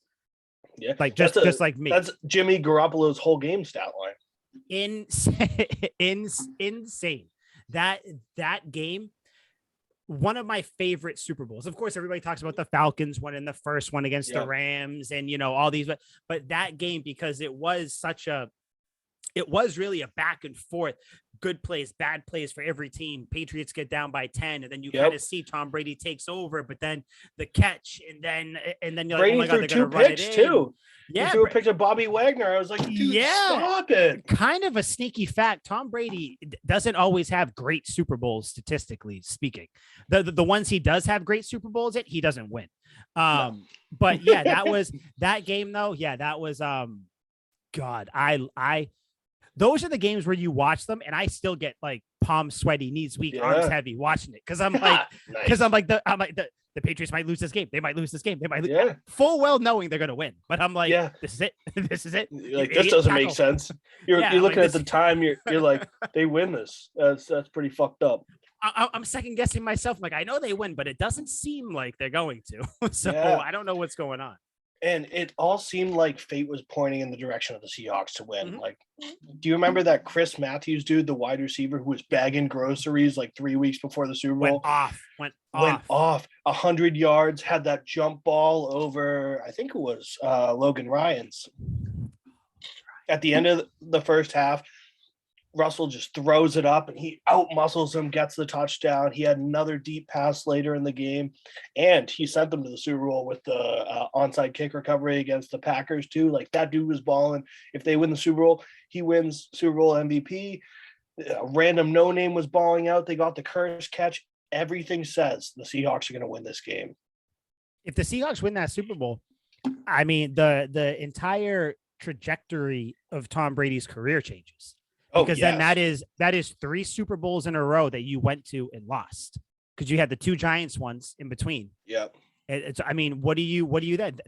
Yeah. Like just like me. That's Jimmy Garoppolo's whole game stat line. Insane. That game, one of my favorite Super Bowls. Of course, everybody talks about the Falcons one and the first one against the Rams and, all these, but that game, because it was really a back and forth, good plays, bad plays for every team. Patriots get down by 10, and then you kind of see Tom Brady takes over, but then the catch, and then you're Brady like, oh my God, they're threw 2 gonna picks run it too. Yeah, he threw a pick to Bobby Wagner. I was like, dude, stop it. Kind of a sneaky fact. Tom Brady doesn't always have great Super Bowls, statistically speaking. The ones he does have great Super Bowls at, he doesn't win. No. But yeah, that was that game though. Yeah, that was God, those are the games where you watch them and I still get like palms sweaty, knees weak, arms heavy watching it. Cause I'm like, the Patriots might lose this game. They might lose this game. They might lose full well knowing they're going to win. But I'm like, this is it. This is it. Like, this doesn't make sense. You're looking at the time. You're like, they win this. That's pretty fucked up. I'm second guessing myself. Like, I know they win, but it doesn't seem like they're going to. So I don't know what's going on. And it all seemed like fate was pointing in the direction of the Seahawks to win. Like, do you remember that Chris Matthews dude, the wide receiver who was bagging groceries like 3 weeks before the Super Bowl? Went off 100 yards, had that jump ball over, I think it was Logan Ryan's. At the end of the first half, Russell just throws it up and he out-muscles him, gets the touchdown. He had another deep pass later in the game, and he sent them to the Super Bowl with the onside kick recovery against the Packers too. Like, that dude was balling. If they win the Super Bowl, he wins Super Bowl MVP. A random no-name was balling out. They got the curse catch. Everything says the Seahawks are going to win this game. If the Seahawks win that Super Bowl, I mean, the entire trajectory of Tom Brady's career changes. Because then that is 3 Super Bowls in a row that you went to and lost, because you had the 2 Giants ones in between. Yep. I mean, what do you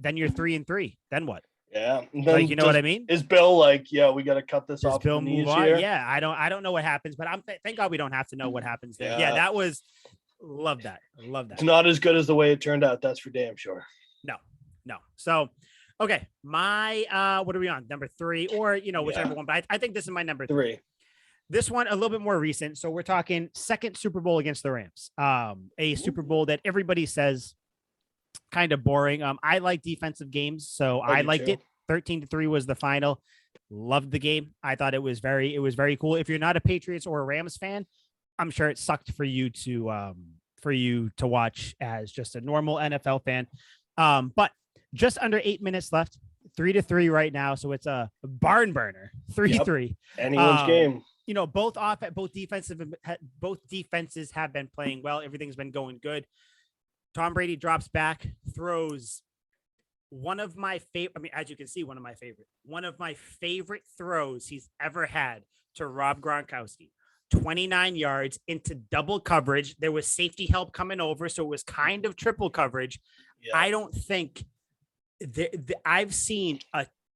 then you're 3-3. Then what? Yeah. Like, you know what I mean? Is Bill like, we got to cut this off? Bill move on? Here? Yeah. I don't know what happens, but thank God we don't have to know what happens there. Yeah. That was, love that. It's not as good as the way it turned out. That's for damn sure. No. So, okay, my what are we on? Number 3, or whichever one. But I think this is my number 3. This one a little bit more recent. So we're talking second Super Bowl against the Rams. A Super Bowl that everybody says kind of boring. I like defensive games, so I liked it. 13-3 was the final. Loved the game. I thought it was very cool. If you're not a Patriots or a Rams fan, I'm sure it sucked for you to watch as just a normal NFL fan. But just under 8 minutes left, 3-3 right now. So it's a barn burner, 3-3. Anyone's game. Both defenses have been playing well. Everything's been going good. Tom Brady drops back, throws one of my favorite. I mean, as you can see, one of my favorite throws he's ever had to Rob Gronkowski. 29 yards into double coverage. There was safety help coming over, so it was kind of triple coverage. Yeah. I don't think I've seen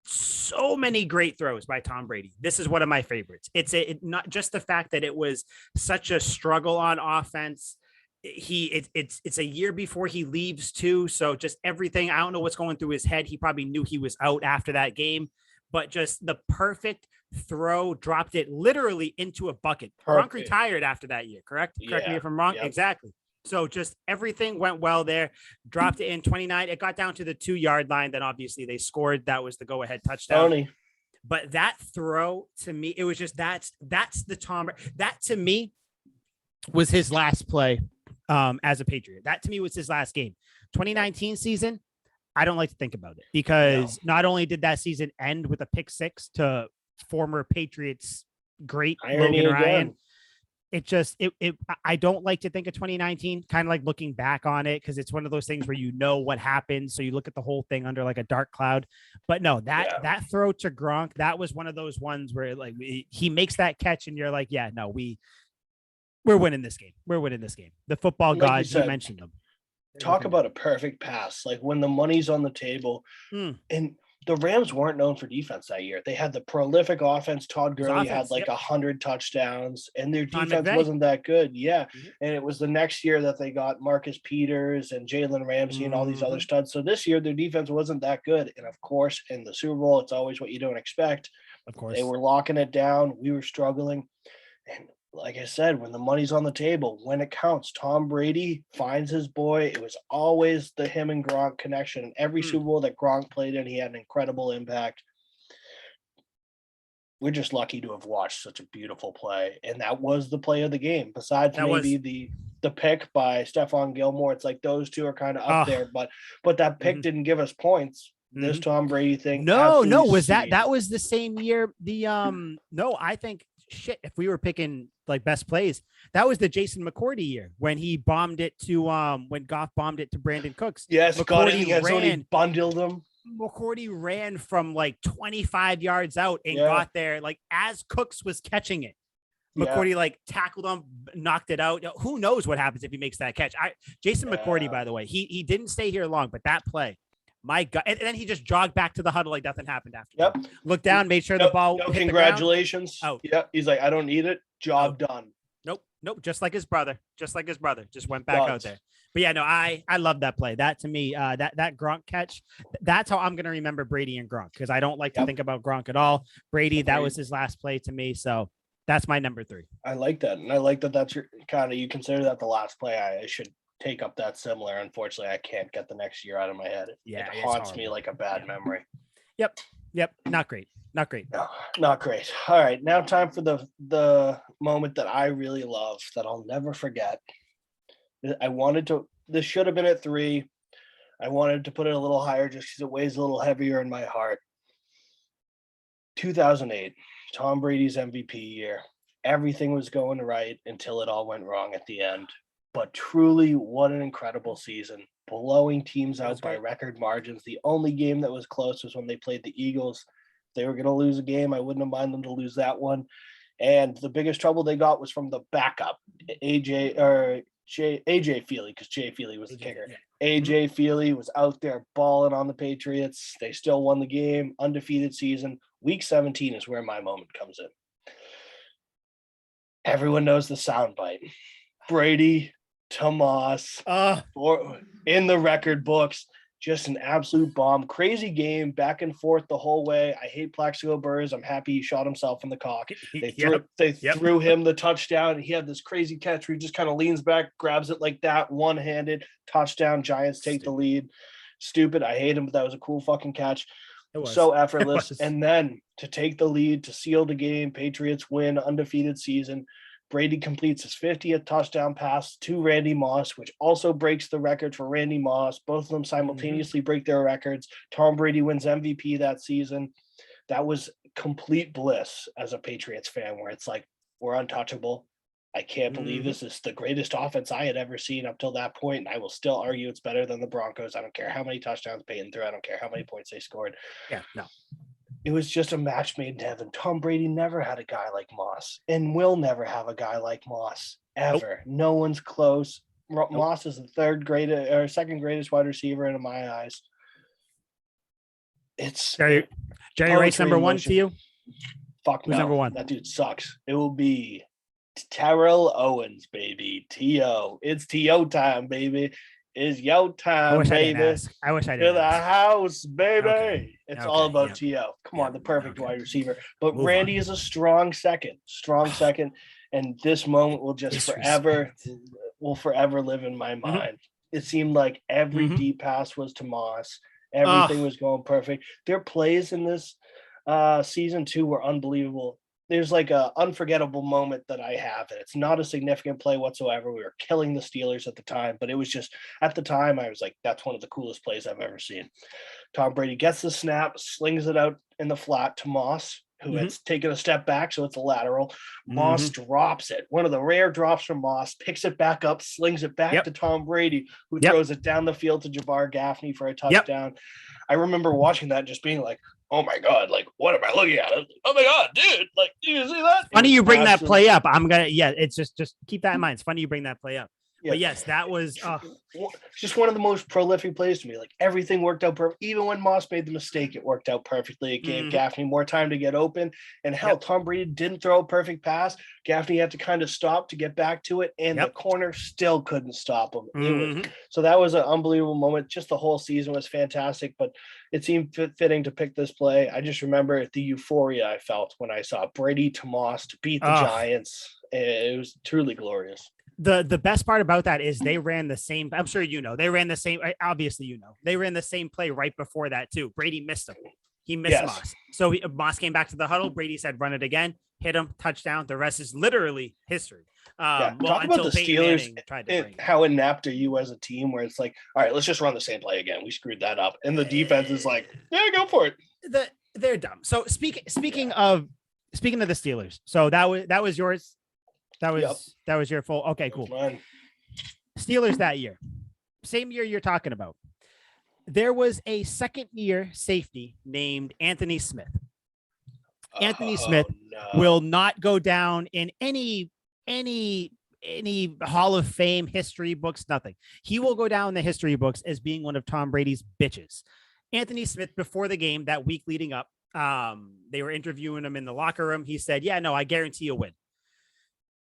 so many great throws by Tom Brady. This is one of my favorites. It's not just the fact that it was such a struggle on offense. It's a year before he leaves too. So just everything, I don't know what's going through his head. He probably knew he was out after that game, but just the perfect throw, dropped it literally into a bucket. Gronk retired after that year, correct? Correct me if I'm wrong. Yep. Exactly. So just everything went well there. Dropped it in 29. It got down to the 2-yard line. Then obviously they scored. That was the go-ahead touchdown. Funny. But that throw, to me, it was just that's the Tom. That to me was his last play as a Patriot. That to me was his last game. 2019 season, I don't like to think about it, because not only did that season end with a pick 6 to former Patriots great Logan Ryan. I don't like to think of 2019, kind of like looking back on it, because it's one of those things where what happened, so you look at the whole thing under like a dark cloud. But no, that throw to Gronk, that was one of those ones where like he makes that catch and you're like, we're winning this game. We're winning this game. The football gods, you mentioned them. Talk about a perfect pass. Like when the money's on the table, and the Rams weren't known for defense that year. They had the prolific offense. Todd Gurley had like 100 touchdowns, and their defense wasn't that good. Yeah. Mm-hmm. And it was the next year that they got Marcus Peters and Jalen Ramsey and all these other studs. So this year, their defense wasn't that good. And of course, in the Super Bowl, it's always what you don't expect. Of course. They were locking it down. We were struggling. And like I said, when the money's on the table, when it counts, Tom Brady finds his boy. It was always the him and Gronk connection. And every Super Bowl that Gronk played in, he had an incredible impact. We're just lucky to have watched such a beautiful play. And that was the play of the game. Besides maybe the pick by Stephon Gilmore, it's like those two are kind of up there. But that pick didn't give us points. This Tom Brady thing. No, was that was the same year? I think if we were picking like best plays, that was the Jason McCourty year when he bombed it to when Goff bombed it to Brandon Cooks. Yes, McCourty bundled him. McCourty ran from like 25 yards out and got there like as Cooks was catching it. McCourty like tackled him, knocked it out. Who knows what happens if he makes that catch? Jason McCourty, by the way, he didn't stay here long, but that play. My God. And then he just jogged back to the huddle like nothing happened after. Yep. Looked down, made sure the ball. No, congratulations. Oh, yeah. He's like, I don't need it. Job done. Nope. Just like his brother. Just went back out there. But yeah, no, I love that play. That to me, that Gronk catch, that's how I'm gonna remember Brady and Gronk, because I don't like to think about Gronk at all. Brady, that was his last play to me. So that's my number 3. I like that. And I like that that's your kind of, you consider that the last play. I should take up that similar. Unfortunately, I can't get the next year out of my head. It haunts me like a bad memory. Yep. Not great. No, not great. All right, now time for the moment that I really love that I'll never forget. This should have been at 3. I wanted to put it a little higher just because it weighs a little heavier in my heart. 2008, Tom Brady's MVP year. Everything was going right until it all went wrong at the end. But truly, what an incredible season. Blowing teams out by record margins. The only game that was close was when they played the Eagles. If they were going to lose a game, I wouldn't have minded them to lose that one. And the biggest trouble they got was from the backup, AJ Feely, because Jay Feely was the kicker. AJ Feely was out there balling on the Patriots. They still won the game, undefeated season. Week 17 is where my moment comes in. Everyone knows the soundbite. Brady to Moss in the record books, just an absolute bomb. Crazy game, back and forth the whole way. I hate Plaxico Burress. I'm happy he shot himself in the cock. They threw him the touchdown. He had this crazy catch where he just kind of leans back, grabs it like that, one-handed, touchdown. Giants take the lead. Stupid. I hate him, but that was a cool fucking catch. So effortless. And then to take the lead, to seal the game, Patriots win, undefeated season. Brady completes his 50th touchdown pass to Randy Moss, which also breaks the record for Randy Moss. Both of them simultaneously break their records. Tom Brady wins MVP that season. That was complete bliss as a Patriots fan, where it's like, we're untouchable. I can't believe this is the greatest offense I had ever seen up till that point, and I will still argue it's better than the Broncos. I don't care how many touchdowns Peyton threw. I don't care how many points they scored. Yeah, no. It was just a match made in heaven. Tom Brady never had a guy like Moss and will never have a guy like Moss ever. Nope. No one's close. Moss is the second greatest wide receiver in my eyes. It's Jerry Rice number 1 to you? Fuck no. Who's number 1? That dude sucks. It will be Terrell Owens, baby. T.O. It's T.O. time, baby. Is yo time, baby. I wish I didn't. To the house, baby. Okay. It's all about T.O. Come on, the perfect wide receiver. But Move Randy on. Is a strong second. And this moment will just forever live in my mind. It seemed like every deep pass was to Moss. Everything was going perfect. Their plays in this season 2 were unbelievable. There's like a unforgettable moment that I have, and it's not a significant play whatsoever. We were killing the Steelers at the time, but it was just, at the time, I was like, that's one of the coolest plays I've ever seen. Tom Brady gets the snap, slings it out in the flat to Moss, who had taken a step back, so it's a lateral. Moss drops it. One of the rare drops from Moss, picks it back up, slings it back to Tom Brady, who throws it down the field to Jabari Gaffney for a touchdown. I remember watching that and just being like, oh my God, like, what am I looking at? Oh my God, dude, like, do you see that? Funny you bring that play up. It's just keep that in mind. It's funny you bring that play up. But yes, that was just one of the most prolific plays to me. Like everything worked out perfect. Even when Moss made the mistake, it worked out perfectly. It gave Gaffney more time to get open. And hell, Tom Brady didn't throw a perfect pass. Gaffney had to kind of stop to get back to it, and the corner still couldn't stop him. So that was an unbelievable moment. Just the whole season was fantastic, but it seemed fitting to pick this play. I just remember the euphoria I felt when I saw Brady to Moss to beat the Giants. It was truly glorious. The best part about that is they ran the same. I'm sure they ran the same. Obviously, they ran the same play right before that too. Brady missed him. He missed Moss. So Moss came back to the huddle. Brady said, "Run it again." Hit him. Touchdown. The rest is literally history. Talk about the Steelers and how inept are you as a team where it's like, all right, let's just run the same play again. We screwed that up. And the defense is like, yeah, go for it. They're dumb. So speaking of the Steelers. So that was yours. That was your full. Okay, cool. Steelers that year. Same year you're talking about. There was a second-year safety named Anthony Smith. Anthony Smith will not go down in any Hall of Fame history books, nothing. He will go down in the history books as being one of Tom Brady's bitches. Anthony Smith, before the game that week leading up, they were interviewing him in the locker room. He said, "Yeah, no, I guarantee a win."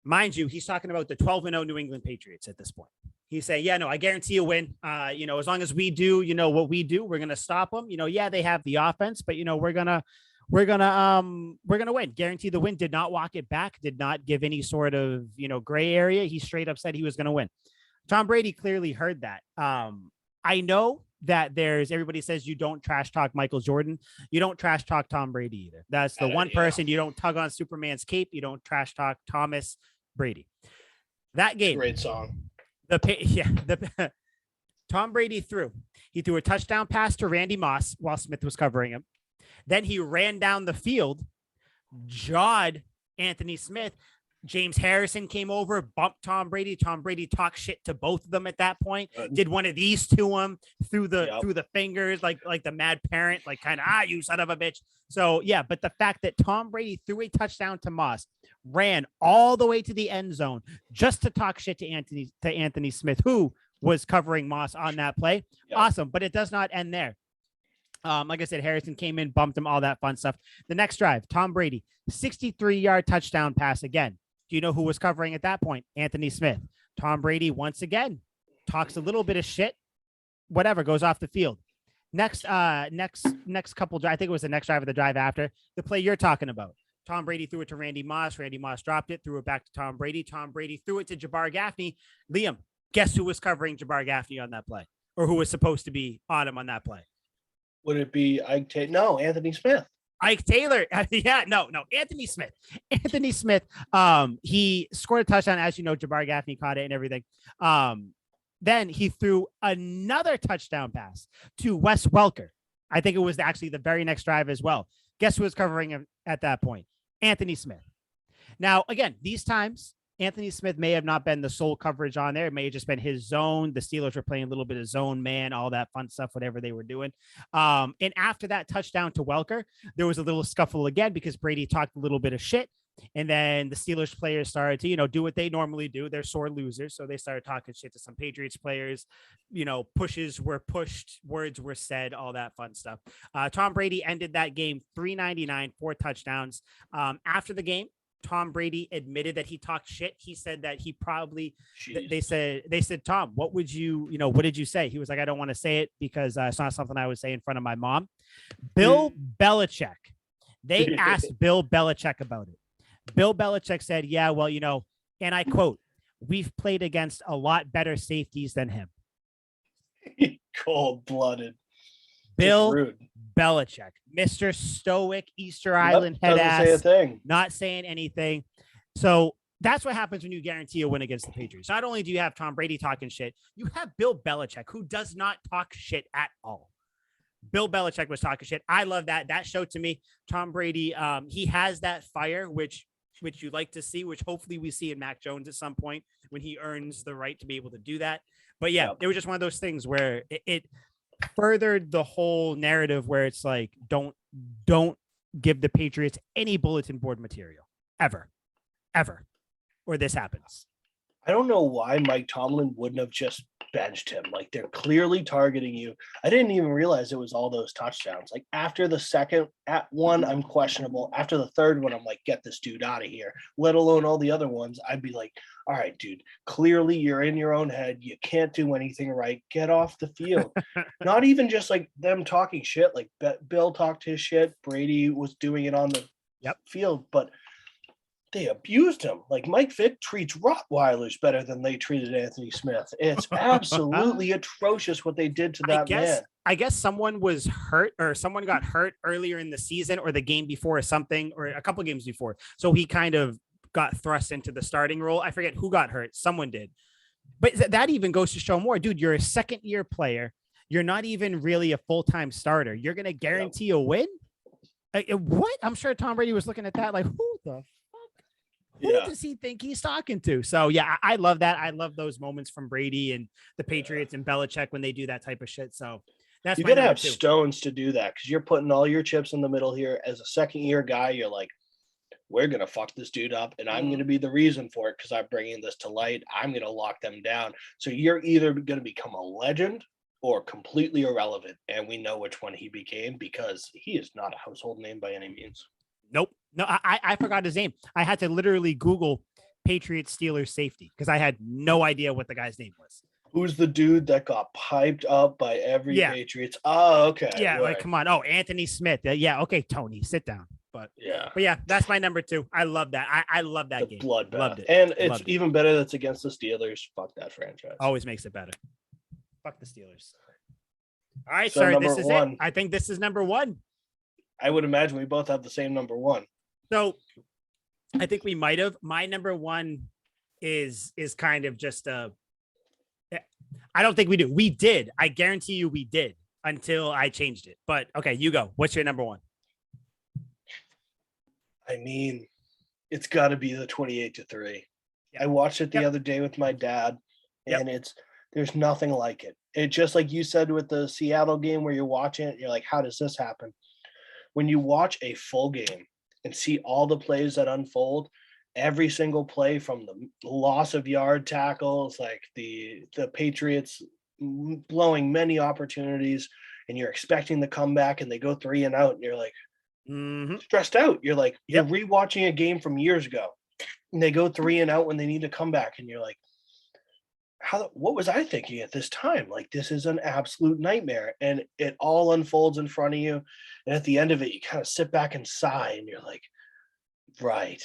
Mind you, he's talking about the 12-0 New England Patriots at this point. He said, "Yeah, no, I guarantee a win. As long as we do, what we do, we're going to stop them. They have the offense, but we're going to win. Guarantee the win." Did not walk it back, did not give any sort of, gray area. He straight up said he was going to win. Tom Brady clearly heard that. I know that everybody says you don't trash talk Michael Jordan. You don't trash talk Tom Brady either. That's the one person you don't tug on Superman's cape. You don't trash talk Thomas Brady. That game. Great song. Tom Brady threw a touchdown pass to Randy Moss while Smith was covering him. Then he ran down the field, jawed Anthony Smith. James Harrison came over, bumped Tom Brady. Tom Brady talked shit to both of them at that point. Did one of these to him through the fingers, like the mad parent, like kind of, you son of a bitch. So yeah, but the fact that Tom Brady threw a touchdown to Moss, ran all the way to the end zone just to talk shit to Anthony Smith, who was covering Moss on that play. Awesome, but it does not end there. Like I said, Harrison came in, bumped him, all that fun stuff. The next drive, Tom Brady, 63-yard touchdown pass again. Do you know who was covering at that point? Anthony Smith. Tom Brady, once again, talks a little bit of shit, whatever, goes off the field. Next couple, I think it was the next drive of the drive after, the play you're talking about. Tom Brady threw it to Randy Moss. Randy Moss dropped it, threw it back to Tom Brady. Tom Brady threw it to Jabari Gaffney. Liam, guess who was covering Jabari Gaffney on that play? Or who was supposed to be on him on that play? Would it be Anthony Smith? Ike Taylor. No, Anthony Smith. Anthony Smith, he scored a touchdown. As you know, Jabari Gaffney caught it and everything. Then he threw another touchdown pass to Wes Welker. I think it was actually the very next drive as well. Guess who was covering him at that point? Anthony Smith. Now, again, these times, Anthony Smith may have not been the sole coverage on there. It may have just been his zone. The Steelers were playing a little bit of zone man, all that fun stuff, whatever they were doing. And after that touchdown to Welker, there was a little scuffle again because Brady talked a little bit of shit. And then the Steelers players started to, do what they normally do. They're sore losers. So they started talking shit to some Patriots players, pushes were pushed, words were said, all that fun stuff. Tom Brady ended that game 399, 4 touchdowns. After the game, Tom Brady admitted that he talked shit. He said that he probably, they said, Tom, what did you say? He was like, I don't want to say it because it's not something I would say in front of my mom. Bill Belichick. They asked Bill Belichick about it. Bill Belichick said, yeah, well, and I quote, "We've played against a lot better safeties than him." Cold-blooded. Bill Belichick, Mr. Stoic, Easter Island head ass, say a thing. Not saying anything. So that's what happens when you guarantee a win against the Patriots. Not only do you have Tom Brady talking shit, you have Bill Belichick, who does not talk shit at all. Bill Belichick was talking shit. I love that. That showed to me Tom Brady. He has that fire, which you like to see, which hopefully we see in Mac Jones at some point when he earns the right to be able to do that. But yeah, it was just one of those things where it furthered the whole narrative where it's like, don't give the Patriots any bulletin board material ever, or this happens. I don't know why Mike Tomlin wouldn't have just benched him. Like, they're clearly targeting you. I didn't even realize it was all those touchdowns. Like, after the second at one, I'm questionable. After the third one, I'm like, get this dude out of here. Let alone all the other ones. I'd be like, all right, dude, clearly you're in your own head. You can't do anything right. Get off the field. Not even just like them talking shit. Like Bill talked his shit. Brady was doing it on the field, but they abused him. Like, Mike Vick treats Rottweilers better than they treated Anthony Smith. It's absolutely atrocious what they did to that man. I guess someone was hurt, or someone got hurt earlier in the season or the game before or something, or a couple games before. So he kind of got thrust into the starting role. I forget who got hurt. Someone did. But that even goes to show more. Dude, you're a second-year player. You're not even really a full-time starter. You're going to guarantee a win? What? I'm sure Tom Brady was looking at that like, who the who does he think he's talking to? So, yeah, I love that. I love those moments from Brady and the Patriots and Belichick when they do that type of shit. So that's you got to have stones to do that, because you're putting all your chips in the middle here. As a second-year guy, you're like, we're going to fuck this dude up, and I'm going to be the reason for it because I'm bringing this to light. I'm going to lock them down. So you're either going to become a legend or completely irrelevant, and we know which one he became, because he is not a household name by any means. Nope. No, I forgot his name. I had to literally Google Patriots Steelers safety because I had no idea what the guy's name was. Who's the dude that got piped up by every Patriots? Oh, okay. Yeah, right. Like, come on. Oh, Anthony Smith. Yeah, okay, Tony, sit down. But yeah, that's my number 2. I love that. I love that game. Bloodbath. Loved it. And it's even better that's against the Steelers. Fuck that franchise. Always makes it better. Fuck the Steelers. All right, so this is it. I think this is number 1. I would imagine we both have the same number 1. So I think we might have. My number 1 is kind of just I don't think we do. We did. I guarantee you we did until I changed it. But okay, you go. What's your number 1? I mean, it's got to be the 28-3. I watched it the other day with my dad, and there's nothing like it. It's just like you said with the Seattle game where you're watching it, you're like, how does this happen? When you watch a full game and see all the plays that unfold, every single play from the loss of yard tackles, like the Patriots blowing many opportunities, and you're expecting the comeback and they go 3 and out, and you're like stressed out. You're like, you're rewatching a game from years ago and they go 3 and out when they need to come back. And you're like, what was I thinking at this time? Like, this is an absolute nightmare. And it all unfolds in front of you. And at the end of it, you kind of sit back and sigh, and you're like, right,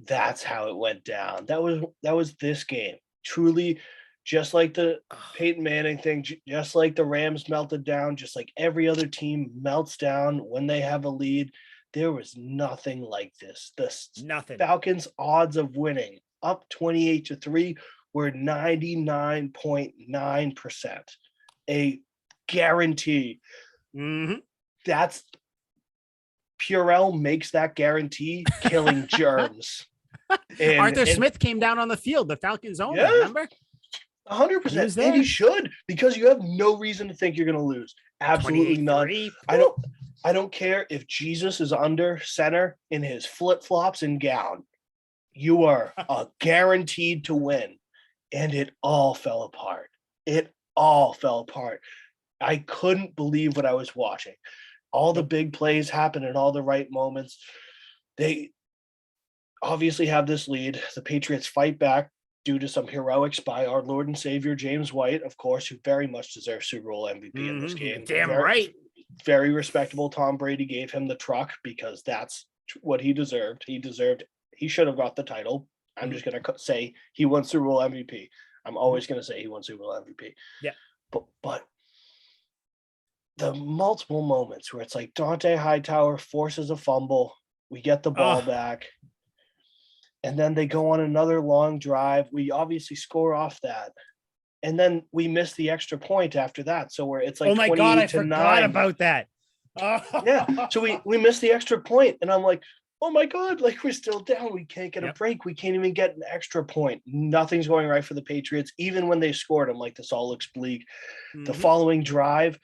that's how it went down. That was this game. Truly, just like the Peyton Manning thing, just like the Rams melted down, just like every other team melts down when they have a lead. There was nothing like this. Nothing. Falcons' odds of winning up 28-3 were 99.9%. A guarantee. That's Purell makes that guarantee killing germs. And Arthur Smith came down on the field, the Falcons owner, remember? 100%. And he should, because you have no reason to think you're going to lose. Absolutely none. I don't care if Jesus is under center in his flip-flops and gown. You are guaranteed to win. And it all fell apart. I couldn't believe what I was watching. All the big plays happen in all the right moments. They obviously have this lead. The Patriots fight back due to some heroics by our Lord and Savior, James White, of course, who very much deserves Super Bowl MVP in this game. Damn right. Very respectable. Tom Brady gave him the truck because that's what he deserved. He should have got the title. I'm just going to say he won Super Bowl MVP. I'm always going to say he won Super Bowl MVP. Yeah. But the multiple moments where it's like Dante Hightower forces a fumble, we get the ball back, and then they go on another long drive. We obviously score off that. And then we miss the extra point after that. So it's like, oh my God, I forgot about that. Yeah. So we missed the extra point, and I'm like, oh my God, like, we're still down. We can't get a break. We can't even get an extra point. Nothing's going right for the Patriots. Even when they scored, I'm like, this all looks bleak. The following drive,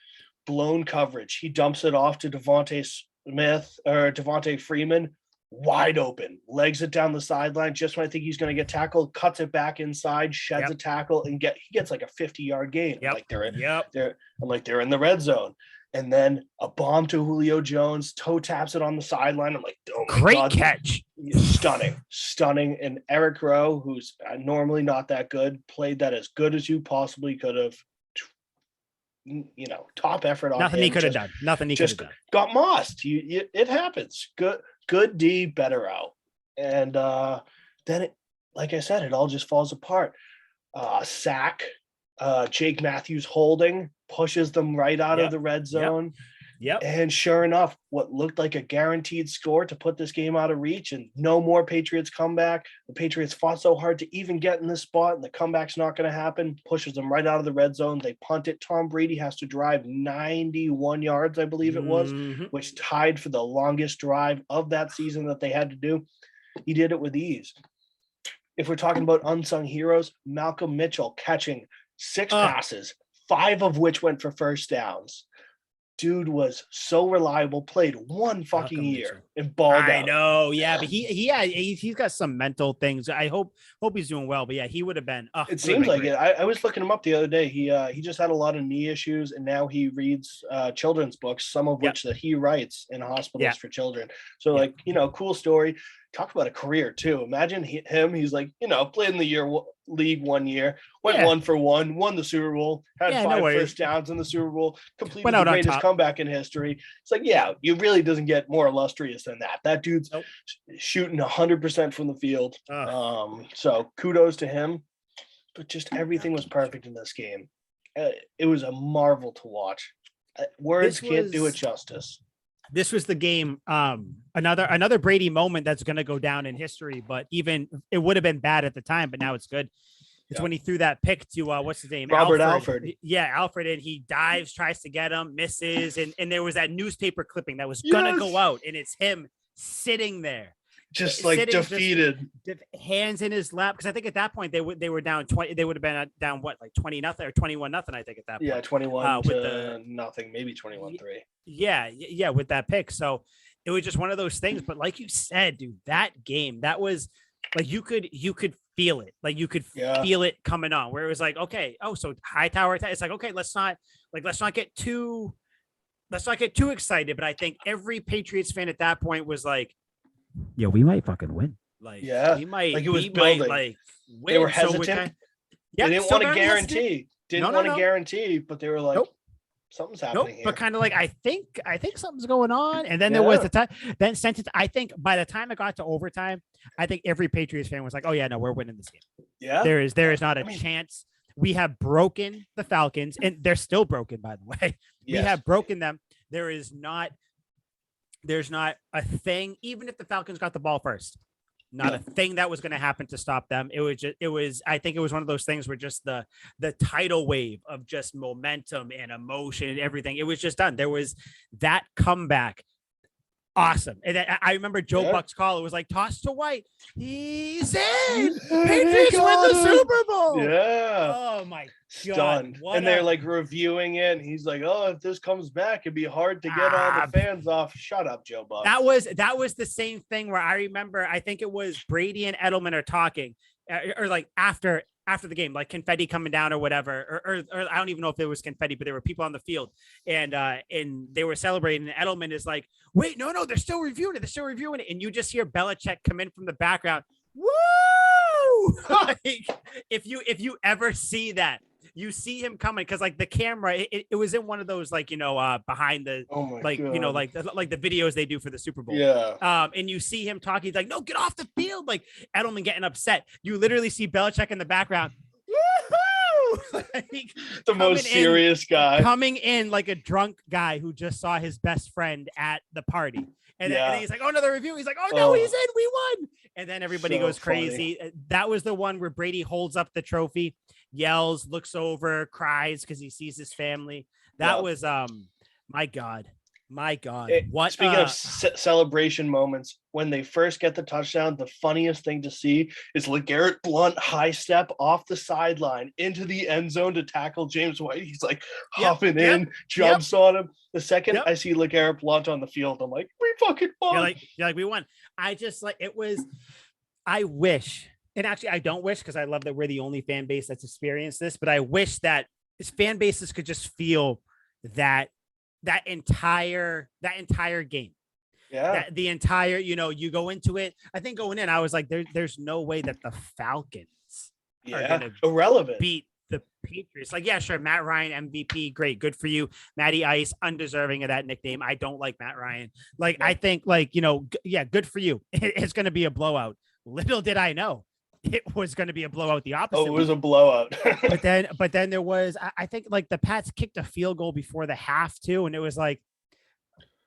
blown coverage. He dumps it off to Devontae Freeman. wide open, legs it down the sideline. Just when I think he's going to get tackled, cuts it back inside, sheds a tackle, and he gets like a 50-yard gain. Yep. I'm like, they're in the red zone. And then a bomb to Julio Jones, toe taps it on the sideline. I'm like, oh my Great God. catch. Stunning. And Eric Rowe, who's normally not that good, played that as good as you possibly could have. You know, top effort on Nothing him. He could have done. Nothing he could have done. Got mossed. It happens. Good D, better out. And then, like I said, it all just falls apart. Sack. Jake Matthews holding, pushes them right out of the red zone. Yep. And sure enough, what looked like a guaranteed score to put this game out of reach and no more Patriots comeback. The Patriots fought so hard to even get in this spot, and the comeback's not going to happen. Pushes them right out of the red zone. They punt it. Tom Brady has to drive 91 yards, I believe it was, which tied for the longest drive of that season that they had to do. He did it with ease. If we're talking about unsung heroes, Malcolm Mitchell catching 6 passes, 5 of which went for first downs. Dude was so reliable, played one fucking year and balled out. I know, yeah, but he's got some mental things. I hope he's doing well, but yeah, he would have been. It seems like it. I was looking him up the other day. He just had a lot of knee issues, and now he reads children's books, some of which that he writes in hospitals for children. So, like, you know, cool story. Talk about a career too. Imagine him. He's like, you know, played in the league 1 year, went 1 for 1, won the Super Bowl, had 5 first downs in the Super Bowl, completed the greatest comeback in history. It's like, yeah, you really doesn't get more illustrious than that. That dude's shooting 100% from the field. So kudos to him. But just everything was perfect in this game. It was a marvel to watch. Words can't do it justice. This was the game, another Brady moment that's going to go down in history, but even it would have been bad at the time, but now it's good. It's when he threw that pick to, what's his name? Robert Alford. Yeah, Alfred, and he dives, tries to get him, misses, and there was that newspaper clipping that was going to go out, and it's him sitting there. Just like defeated, hands in his lap. Because I think at that point they were down 20. They would have been down what, like 20-0 or 21-0. I think at that point. Yeah, 21 to nothing, maybe 21-3. Yeah, with that pick. So it was just one of those things. But like you said, dude, that game, that was like you could feel it. Like you could feel it coming on. Where it was like, okay, so Hightower. It's like, okay, let's not get too excited. But I think every Patriots fan at that point was like, yeah, we might fucking win. Like, we might. Like it was building. Win. They were hesitant. They didn't want to guarantee. Guarantee, but they were like, something's happening here. But kind of like, I think something's going on. And then there was the time. Then sentence. I think by the time it got to overtime, I think every Patriots fan was like, oh yeah, no, we're winning this game. Yeah, there is not a chance. We have broken the Falcons, and they're still broken, by the way. We have broken them. There's not a thing, even if the Falcons got the ball first, not a thing that was going to happen to stop them. I think it was one of those things where just the tidal wave of just momentum and emotion and everything, it was just done. There was that comeback. Awesome. And I remember Joe Buck's call. It was like, toss to White. He's in. Patriots win the Super Bowl. Yeah. Oh my God. Stunned. And they're like reviewing it. And he's like, oh, if this comes back, it'd be hard to get all the fans off. Shut up, Joe Buck. That was the same thing where I remember, I think it was Brady and Edelman are talking or like after the game, like confetti coming down or whatever, or I don't even know if it was confetti, but there were people on the field and they were celebrating. And Edelman is like, wait, no, they're still reviewing it. And you just hear Belichick come in from the background. Woo! Like, if you ever see that, you see him coming because like the camera, it was in one of those like, behind the like God. Like the videos they do for the Super Bowl. Yeah. And you see him talking. He's like, no, get off the field. Like Edelman getting upset. You literally see Belichick in the background. Woo-hoo! Like, the most serious guy coming in like a drunk guy who just saw his best friend at the party. And then he's like, oh, another review. He's like, oh no, he's in. We won. And then everybody goes crazy. Funny. That was the one where Brady holds up the trophy, yells, looks over, cries because he sees his family. That was my God. My God. Speaking of celebration moments, when they first get the touchdown, the funniest thing to see is LeGarrette Blount high step off the sideline into the end zone to tackle James White. He's like hopping in, jumps on him. The second I see LeGarrette Blount on the field, I'm like, we fucking won. You're like, we won. I just I wish, and actually I don't wish, because I love that we're the only fan base that's experienced this, but I wish that fan bases could just feel that entire game. Yeah. The entire, you go into it. I think going in, I was like, there's no way that the Falcons are going to irrelevant beat the Patriots. Like, yeah, sure. Matt Ryan, MVP. Great. Good for you. Matty Ice, undeserving of that nickname. I don't like Matt Ryan. Like, I think good for you. It's going to be a blowout. Little did I know it was going to be a blowout the opposite. Oh, it was a blowout. but then there was, I think, like, the Pats kicked a field goal before the half too, and it was like,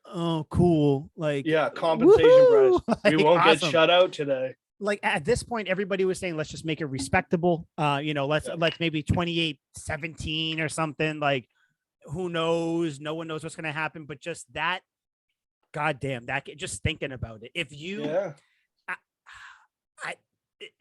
oh, cool. Like, yeah, compensation prize. Like, we won't get shut out today. Like, at this point, everybody was saying, let's just make it respectable. Let's maybe 28-17 or something. Like, who knows? No one knows what's going to happen. But just that, goddamn, just thinking about it. If you,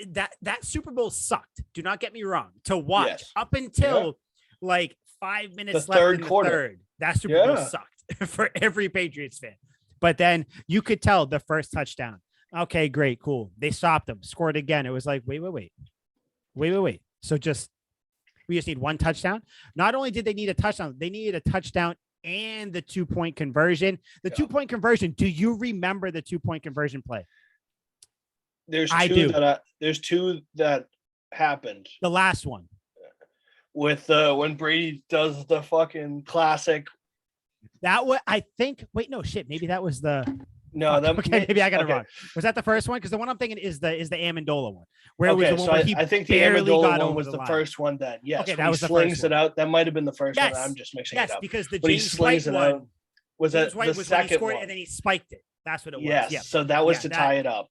that Super Bowl sucked. Do not get me wrong. To watch up until like 5 minutes left in the third. That Super Bowl sucked for every Patriots fan. But then you could tell the first touchdown. Okay, great, cool. They stopped them, scored again. It was like, wait. So we just need one touchdown. Not only did they need a touchdown, they needed a touchdown and the 2-point conversion. The 2-point conversion. Do you remember the 2-point conversion play? There's two that happened. The last one with when Brady does the fucking classic. That was, I think. Wait, no shit. Maybe that was the. No, maybe I got it wrong. Was that the first one? Because the one I'm thinking is the Amendola one. Where it was the one where I think the Amendola one was the first one. Then yes, okay, that was the slings first it out. That might have been the first one. I'm just mixing it up. Yes, because the James White one was the second one, and then he spiked it. That's what it was. Yes, so that was to tie it up.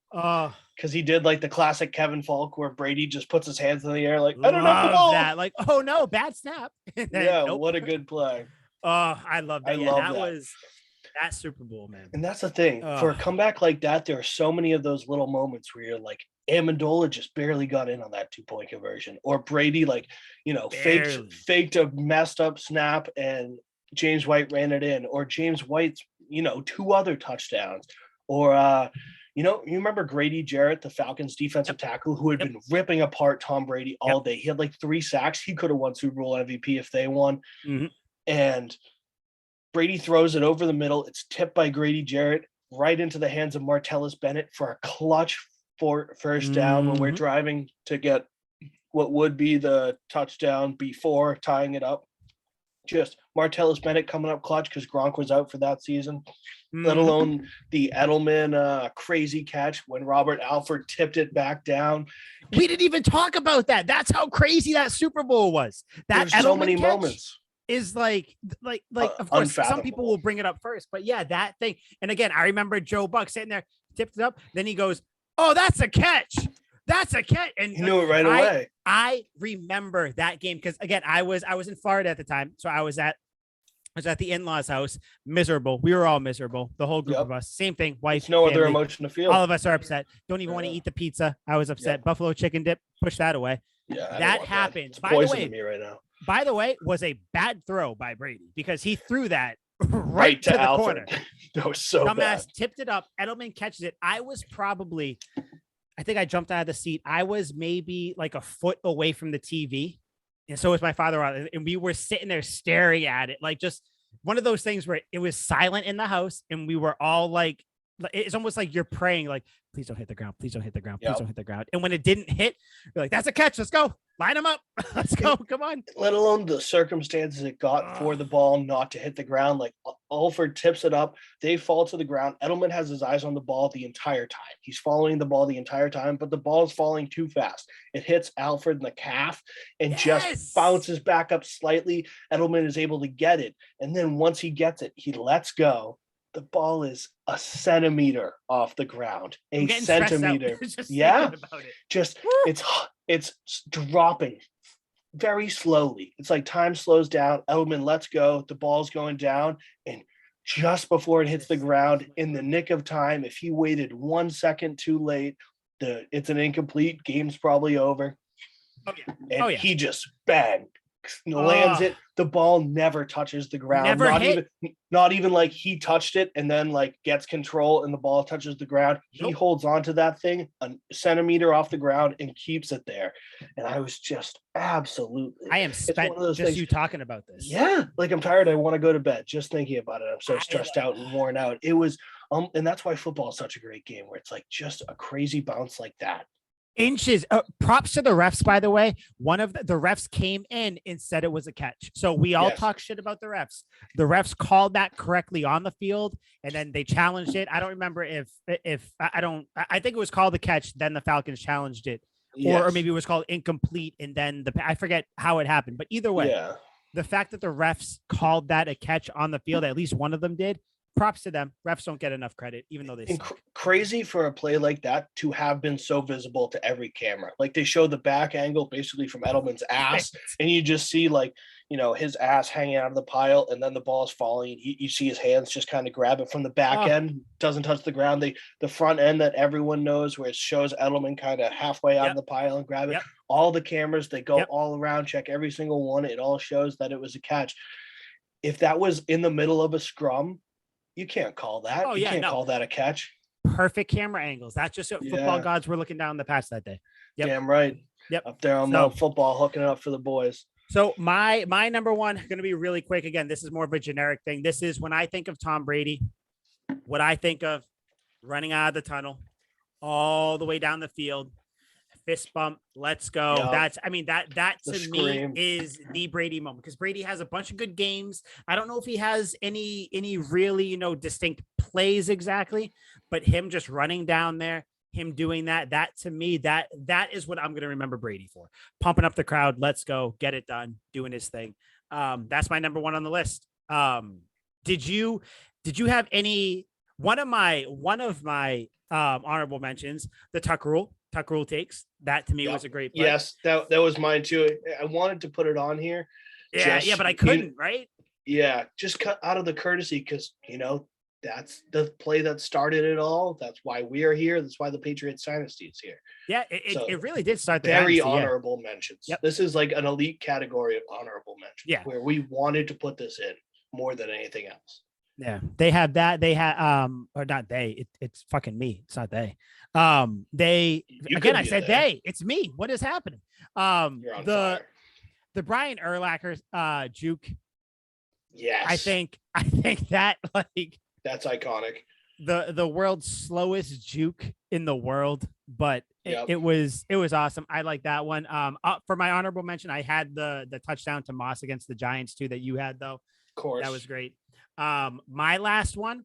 Because he did like the classic Kevin Falk where Brady just puts his hands in the air like, I don't know the ball. That. Like, oh no, bad snap. What a good play. I love that. That was that Super Bowl, man. And that's the thing. For a comeback like that, there are so many of those little moments where you're like, Amendola just barely got in on that 2-point conversion. Or Brady, like, faked a messed up snap and James White ran it in. Or James White's, 2 other touchdowns. Or you remember Grady Jarrett, the Falcons defensive tackle, who had been ripping apart Tom Brady all day. He had like 3 sacks. He could have won Super Bowl MVP if they won. Mm-hmm. And Brady throws it over the middle. It's tipped by Grady Jarrett right into the hands of Martellus Bennett for a clutch first down when we're driving to get what would be the touchdown before tying it up. Just Martellus Bennett coming up clutch because Gronk was out for that season, let alone the Edelman crazy catch when Robert Alford tipped it back down. We didn't even talk about that. That's how crazy that Super Bowl was. That There's so many moments. Is like of course some people will bring it up first, but yeah, that thing. And again, I remember Joe Buck sitting there, tipped it up, then he goes, "Oh, that's a catch. That's a catch." And he knew it right away. I remember that game because again, I was in Florida at the time, so I was at the in-laws' house, miserable. We were all miserable, the whole group of us. Same thing, wife. There's no family. other emotion to feel. All of us are upset. Don't even want to eat the pizza. I was upset. Buffalo chicken dip, push that away. Yeah, that happened. It's poison to me right now. By the way, was a bad throw by Brady because he threw that right to the Alfred. corner. That was so dumbass bad. Tipped it up. Edelman catches it. I think I jumped out of the seat. I was maybe like a foot away from the TV. And so was my father. And we were sitting there staring at it. Like just one of those things where it was silent in the house. And we were all like, it's almost like you're praying, like, please don't hit the ground. Please don't hit the ground. Please don't hit the ground. And when it didn't hit, you're like, that's a catch. Let's go. Line them up. Let's go. Come on. Let alone the circumstances it got for the ball not to hit the ground. Like Alford tips it up. They fall to the ground. Edelman has his eyes on the ball the entire time. He's following the ball the entire time, but the ball is falling too fast. It hits Alfred in the calf and just bounces back up slightly. Edelman is able to get it. And then once he gets it, he lets go. The ball is a centimeter off the ground. A centimeter. Just it's dropping very slowly. It's like time slows down. Edelman lets go. The ball's going down, and just before it hits the ground in the nick of time. If he waited 1 second too late, it's an incomplete. Game's probably over. Oh yeah. And he just bang lands it. The ball never touches the ground. Never not even like he touched it and then like gets control and the ball touches the ground. He holds on to that thing a centimeter off the ground and keeps it there. And I was just absolutely. I am spent just things, you talking about this. Yeah, like I'm tired. I want to go to bed just thinking about it. I'm so stressed out and worn out. It was and that's why football is such a great game, where it's like just a crazy bounce like that. Inches. Props to the refs, by the way. One of the refs came in and said it was a catch. So we all talk shit about the refs. The refs called that correctly on the field, and then they challenged it. I don't remember if I think it was called the catch. Then the Falcons challenged it, or maybe it was called incomplete, and then I forget how it happened. But either way, the fact that the refs called that a catch on the field, at least one of them did. Props to them. Refs don't get enough credit, even though they crazy for a play like that to have been so visible to every camera. Like they showed the back angle basically from Edelman's ass, and you just see like, you know, his ass hanging out of the pile, and then the ball's falling. You see his hands just kind of grab it from the back end, doesn't touch the ground. The front end that everyone knows, where it shows Edelman kind of halfway out of the pile and grab it. All the cameras, they go all around, check every single one. It all shows that it was a catch. If that was in the middle of a scrum, you can't call that. You can't call that a catch. Perfect camera angles. That's just what football gods were looking down the patch that day. Yep. Damn right. Yep. Up there on Mount Football, hooking it up for the boys. So my number one, going to be really quick. Again, this is more of a generic thing. This is when I think of Tom Brady, what I think of running out of the tunnel, all the way down the field, fist bump, let's go. That to me is the Brady moment, because Brady has a bunch of good games. I don't know if he has any really, distinct plays exactly, but him just running down there, him doing that to me, that is what I'm going to remember Brady for. Pumping up the crowd. Let's go, get it done, doing his thing. That's my number one on the list. Did you have one of my honorable mentions, the Tuck rule takes. That to me was a great play. Yes, that was mine too. I wanted to put it on here. Yeah, but I couldn't, right? Yeah, just cut out of the courtesy, because that's the play that started it all. That's why we are here. That's why the Patriots dynasty is here. Yeah, it really did start the very dynasty, honorable mentions. Yep. This is like an elite category of honorable mentions, where we wanted to put this in more than anything else. Yeah, they have that. They had or not they. It's fucking me. It's not they. They again. I said they. It's me. What is happening? You're on fire. The Brian Urlacher juke. Yes, I think that like that's iconic. The world's slowest juke in the world, but it was awesome. I like that one. For my honorable mention, I had the touchdown to Moss against the Giants too that you had though. Of course, that was great. My last one,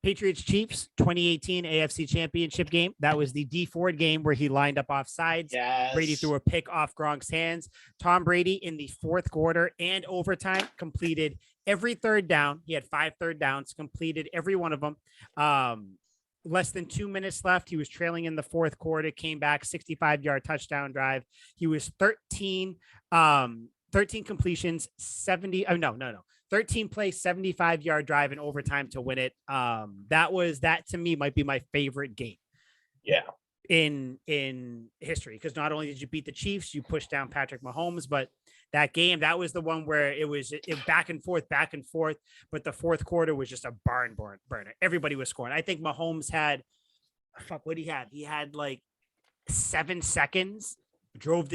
Patriots Chiefs 2018 AFC Championship game. That was the D Ford game where he lined up off sides. Yes. Brady threw a pick off Gronk's hands. Tom Brady in the fourth quarter and overtime completed every third down. He had 5 third downs, completed every one of them. Less than 2 minutes left. He was trailing in the fourth quarter, came back, 65-yard touchdown drive. He was 13 completions, 13 play, 75-yard drive in overtime to win it. That to me might be my favorite game. Yeah. In history, because not only did you beat the Chiefs, you pushed down Patrick Mahomes, but that was the one where it was back and forth, but the fourth quarter was just a barn burner. Everybody was scoring. I think Mahomes had, he had like 7 seconds, drove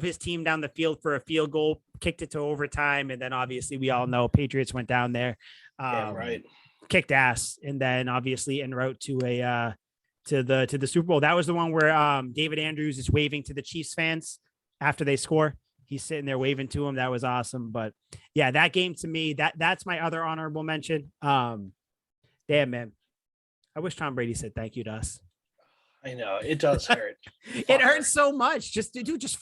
his team down the field for a field goal, kicked it to overtime, and then obviously we all know Patriots went down there, kicked ass, and then obviously en route to the Super Bowl. That was the one where David Andrews is waving to the Chiefs fans after they score. He's sitting there waving to him. That was awesome. But yeah, that game to me, that's my other honorable mention. Damn, man. I wish Tom Brady said thank you to us. I know it does hurt. It hurts so much. Just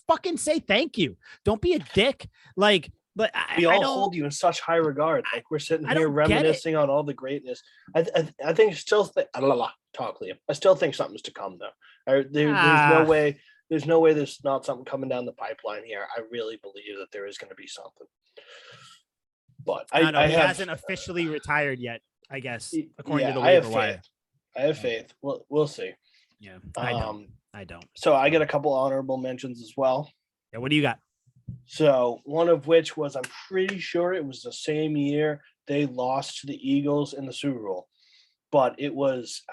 fucking say thank you. Don't be a dick. Like, but we all hold you in such high regard. Like we're sitting here reminiscing on all the greatness. I think talk, Liam. I still think something's to come though. There's no way there's not something coming down the pipeline here. I really believe that there is going to be something. But he hasn't officially retired yet. I guess, according to the I have waiver faith. wire. I have faith. We'll see. Yeah, I don't. I don't. So I get a couple honorable mentions as well. Yeah, what do you got? So one of which was, I'm pretty sure it was the same year they lost to the Eagles in the Super Bowl, but it wasn't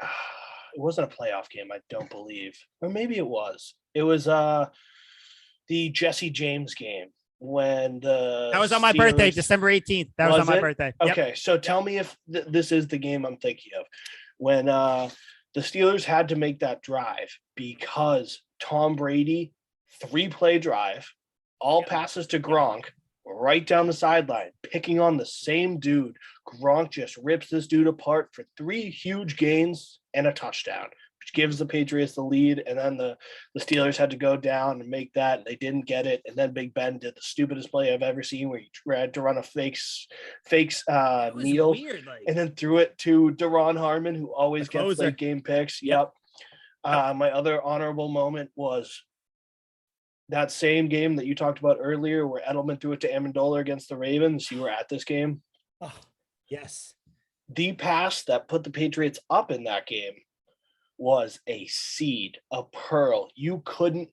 a playoff game, I don't believe, or maybe it was. It was the Jesse James game when that was on my birthday, December 18th. That was on my birthday. Okay, yep. So tell me if this is the game I'm thinking of, when the Steelers had to make that drive because Tom Brady 3-play drive, all passes to Gronk, right down the sideline, picking on the same dude. Gronk just rips this dude apart for 3 huge gains and a touchdown, which gives the Patriots the lead. And then the Steelers had to go down and make that, and they didn't get it. And then Big Ben did the stupidest play I've ever seen, where he tried to run a fakes kneel, weird, and then threw it to Deron Harmon, who always gets late game picks. Yep. My other honorable moment was that same game that you talked about earlier, where Edelman threw it to Amendola against the Ravens. You were at this game. Oh, yes. The pass that put the Patriots up in that game was a seed, a pearl. You couldn't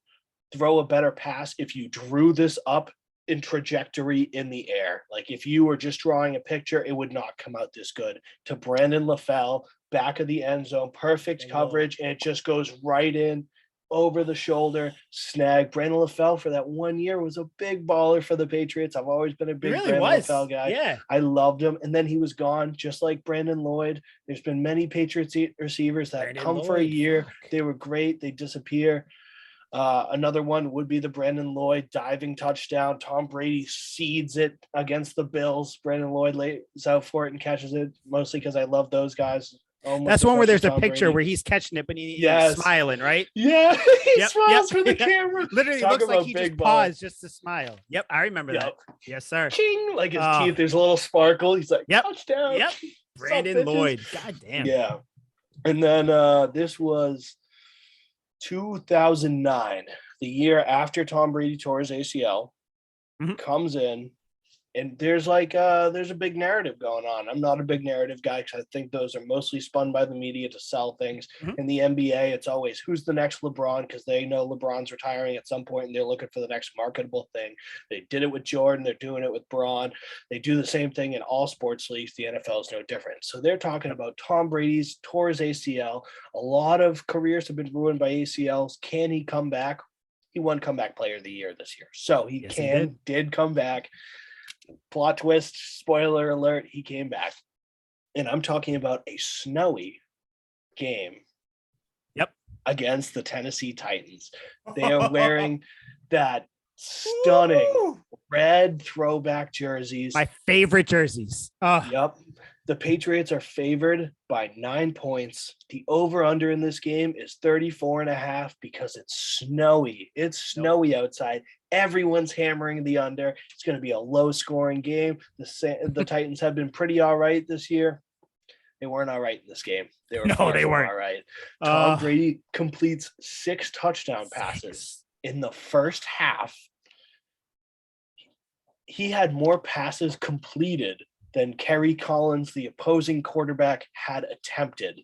throw a better pass if you drew this up in trajectory in the air. Like, if you were just drawing a picture, it would not come out this good. To Brandon LaFell, back of the end zone, perfect coverage, and it just goes right in, over the shoulder, snag. Brandon LaFell for that 1 year was a big baller for the Patriots. I've always been a big Brandon LaFell guy. Yeah. I loved him. And then he was gone, just like Brandon Lloyd. There's been many Patriots receivers that come for a year. They were great. They disappear. Another one would be the Brandon Lloyd diving touchdown. Tom Brady seeds it against the Bills. Brandon Lloyd lays out for it and catches it, mostly because I love those guys. That's one where there's a picture where he's catching it, but he's smiling, right? Yeah, he smiles for the camera. Literally looks like he just paused just to smile. Yep, I remember that. Yes, sir. Ching, like his teeth, there's a little sparkle. He's like, touchdown. Yep, Brandon Lloyd. God damn. Yeah. And then this was 2009, the year after Tom Brady tore his ACL, comes in. And there's a big narrative going on. I'm not a big narrative guy, because I think those are mostly spun by the media to sell things. In the NBA, it's always who's the next LeBron, because they know LeBron's retiring at some point and they're looking for the next marketable thing. They did it with Jordan. They're doing it with Braun. They do the same thing in all sports leagues. The NFL is no different. So they're talking about Tom Brady's tore his ACL. A lot of careers have been ruined by ACLs. Can he come back? He won Comeback Player of the Year this year. So he did come back. Plot twist, spoiler alert, he came back. And I'm talking about a snowy game against the Tennessee Titans. They are wearing that stunning red throwback jerseys. My favorite jerseys. Yep. The Patriots are favored by 9 points. The over-under in this game is 34.5 because it's snowy. It's snowy outside. Everyone's hammering the under. It's going to be a low-scoring game. The Titans have been pretty all right this year. They weren't all right in this game. They weren't all right. Tom Brady completes 6 touchdown passes in the first half. He had more passes completed than Kerry Collins, the opposing quarterback, had attempted.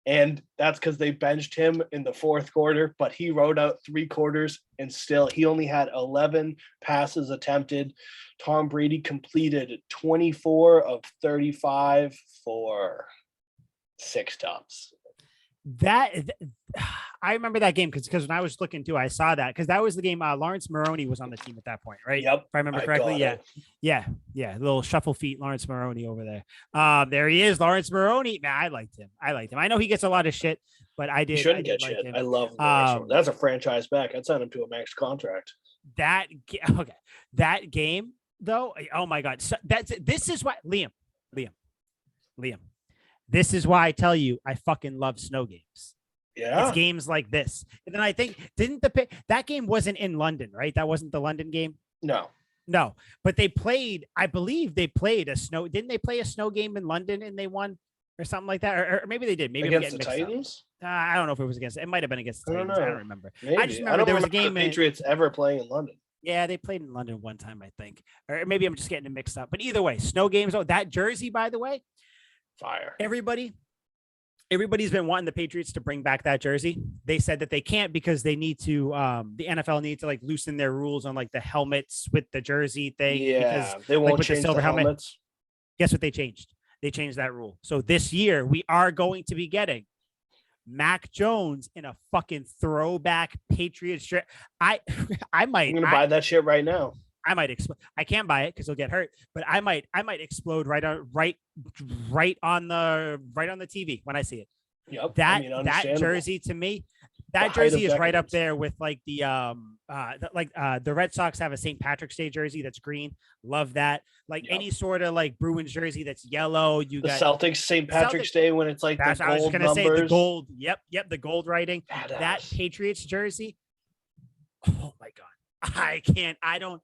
And that's because they benched him in the fourth quarter, but he rode out 3 quarters, and still he only had 11 passes attempted. Tom Brady completed 24 of 35 for 6 touchdowns. I remember that game because when I was looking too, I saw that because that was the game. Lawrence Moroney was on the team at that point, right? Yep. If I remember correctly. Yeah. Little shuffle feet, Lawrence Moroney over there. There he is, Lawrence Moroney. Man, I liked him. I know he gets a lot of shit, but I did. He shouldn't get shit. I love him. That's a franchise back. I'd sign him to a max contract. That game though. Oh my God. So this is why Liam. This is why I tell you I fucking love snow games. Yeah. It's games like this. And then I think, that game wasn't in London, right? That wasn't the London game? No. But I believe they played didn't they play a snow game in London and they won or something like that? Or maybe they did. Maybe against the Titans? I don't know if it was it might have been against the Titans. I don't remember. Maybe. I just remember there was a game. The Patriots ever playing in London. Yeah, they played in London one time, I think. Or maybe I'm just getting it mixed up. But either way, snow games. Oh, that jersey, by the way, Fire. Everybody's been wanting the Patriots to bring back that jersey. They said that they can't because they need to, the NFL needs to like loosen their rules on like the helmets with the jersey thing. Yeah, because, they won't like, with change the silver helmet. helmets. Guess what they changed? They changed that rule. So this year we are going to be getting Mac Jones in a fucking throwback Patriots shirt. I'm gonna buy that shit right now. I might explode. I can't buy it because he'll get hurt, but I might explode right on the TV when I see it. Yep. That jersey to me, that jersey is right up there with like the Red Sox have a St. Patrick's Day jersey that's green. Love that. Like any sort of like Bruins jersey that's yellow. You got Celtics St. Patrick's Day when it's like the gold I was gonna numbers. say the gold. Yep, the gold writing. Badass. That Patriots jersey. Oh my god,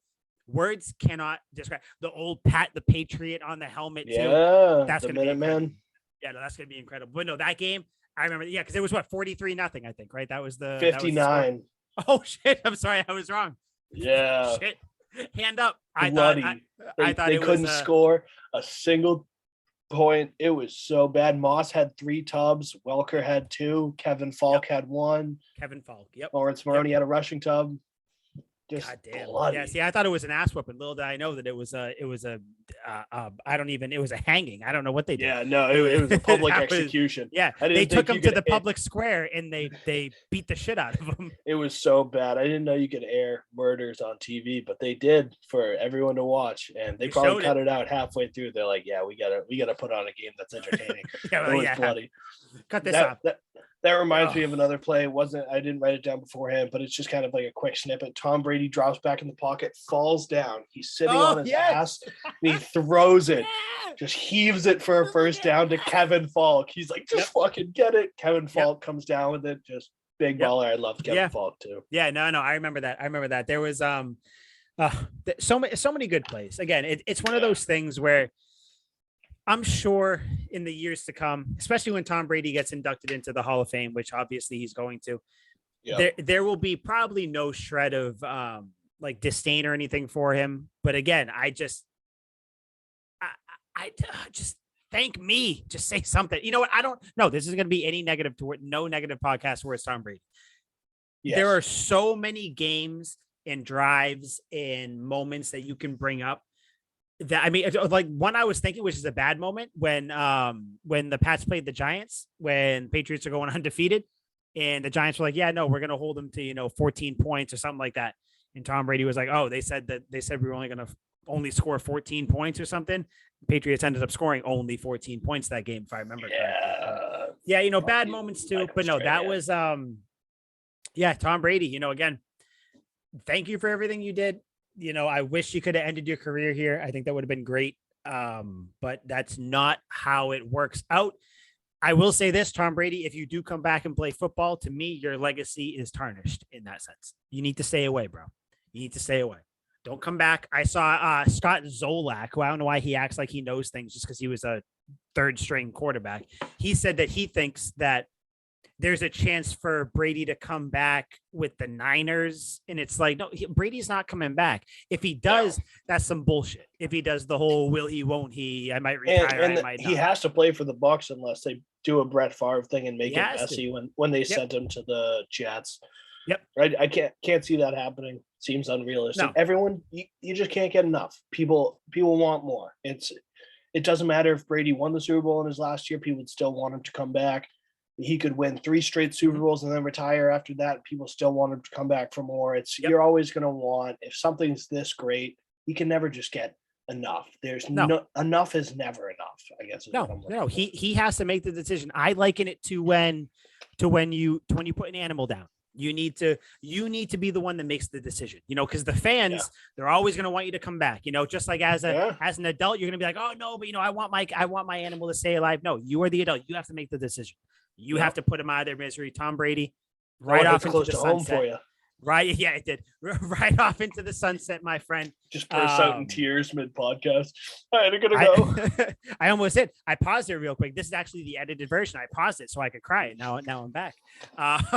words cannot describe the old Pat the Patriot on the helmet. Yeah, that's the gonna be man. Yeah, no, that's gonna be incredible. But no, that game, I remember. Yeah, because it was 43-0, I think. Right, that was the 59. Oh shit! I'm sorry, I was wrong. Yeah, shit. Hand up. I thought they couldn't score a single point. It was so bad. Moss had 3 tubs. Welker had 2. Kevin Falk had 1. Kevin Falk. Yep. Lawrence Moroney had a rushing tub. Just goddamn. bloody. Yeah, see, I thought it was an ass whooping. Little did I know that it was a hanging. I don't know what they did. Yeah, no, it was a public execution. They took him to the public square and they beat the shit out of him. It was so bad. I didn't know you could air murders on TV, but they did for everyone to watch, and they probably cut it out halfway through. They're like, "Yeah, we gotta put on a game that's entertaining." It was bloody. Cut this off. That reminds me of another play. I didn't write it down beforehand, but it's just kind of like a quick snippet. Tom Brady drops back in the pocket, falls down. He's sitting on his ass, and he throws it, just heaves it for a first down to Kevin Falk. He's like, just fucking get it. Kevin Falk comes down with it. Just big baller. I loved Kevin Falk too. Yeah, no, I remember that. There was so many good plays. Again, it's one of those things where I'm sure in the years to come, especially when Tom Brady gets inducted into the Hall of Fame, which obviously he's going to, there will be probably no shred of like disdain or anything for him. But again, I just thank me. Just say something. You know what? I don't know. This is going to be any negative to no negative podcast where it's Tom Brady. Yes. There are so many games and drives and moments that you can bring up. That, I mean, like one I was thinking, which is a bad moment when the Pats played the Giants, when Patriots are going undefeated, and the Giants were like, "Yeah, no, we're going to hold them to 14 points or something like that." And Tom Brady was like, "Oh, they said we were only going to score 14 points or something." Patriots ended up scoring only 14 points that game, if I remember correctly. Yeah, bad moments too, but no, that was Tom Brady. Again, thank you for everything you did. I wish you could have ended your career here. I think that would have been great. But that's not how it works out. I will say this, Tom Brady, if you do come back and play football, to me, your legacy is tarnished in that sense. You need to stay away, bro. You need to stay away. Don't come back. I saw Scott Zolak, who I don't know why he acts like he knows things just because he was a third string quarterback. He said that he thinks that there's a chance for Brady to come back with the Niners. And it's like, no, Brady's not coming back. If he does, that's some bullshit. If he does the whole will he, won't he, I might retire, I might not. He has to play for the Bucs unless they do a Brett Favre thing and make it messy when they sent him to the Jets. Yep. Right. I can't see that happening. Seems unrealistic. No. Everyone, you just can't get enough. People want more. It doesn't matter if Brady won the Super Bowl in his last year, people would still want him to come back. He could win 3 straight Super Bowls and then retire after that. People still want him to come back for more. You're always going to want, if something's this great, he can never just get enough. There's no enough is never enough, I guess. No, he has to make the decision. I liken it to when you put an animal down. You need to be the one that makes the decision, because the fans, they're always going to want you to come back, just like as an adult, you're going to be like, oh no, but I want my animal to stay alive. No, you are the adult. You have to make the decision. You have to put them out of their misery. Tom Brady, right off into the sunset. For you. Right. Yeah, it did. Right off into the sunset, my friend. Just burst out in tears mid-podcast. All right, I'm going to go. I almost did. I paused it real quick. This is actually the edited version. I paused it so I could cry it. Now I'm back. And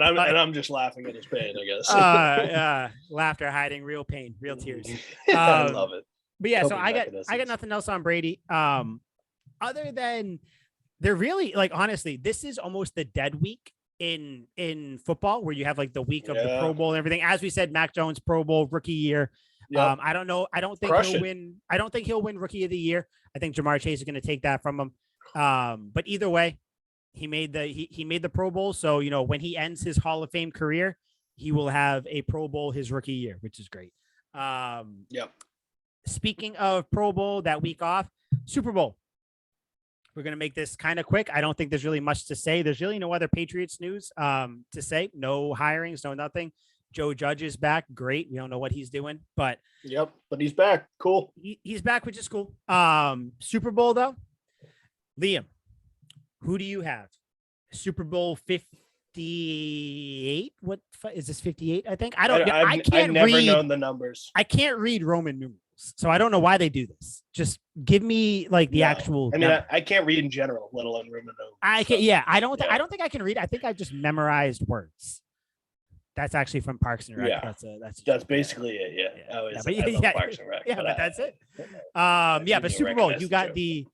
I'm just laughing at his pain, I guess. Laughter hiding real pain, real tears. I love it. But yeah, so I got nothing else on Brady. other than they're really like, honestly, this is almost the dead week in football where you have like the week of the Pro Bowl and everything. As we said, Mac Jones, Pro Bowl, rookie year. Yep. I don't know. I don't think he'll win. I don't think he'll win rookie of the year. I think Ja'Marr Chase is going to take that from him. But either way, he made the Pro Bowl. So, you know, when he ends his Hall of Fame career, he will have a Pro Bowl his rookie year, which is great. Yep. Speaking of Pro Bowl, that week off, Super Bowl. We're going to make this kind of quick. I don't think there's really much to say. There's really no other Patriots news to say. No hirings, no nothing. Joe Judge is back. Great. We don't know what he's doing, but but he's back. Cool. He's back, which is cool. Super Bowl though, Liam, who do you have? Super Bowl 58. What is this? 58? I think. I've never known the numbers. I can't read Roman numerals, so I don't know why they do this. Just give me like the actual. I mean, I can't read in general, let alone Roman numerals. I can. Yeah, I don't think I can read. I think I just memorized words. That's actually from Parks and Rec. Yeah, that's basically it. Yeah. Parks and Rec. But that's it. But Super Bowl, you got the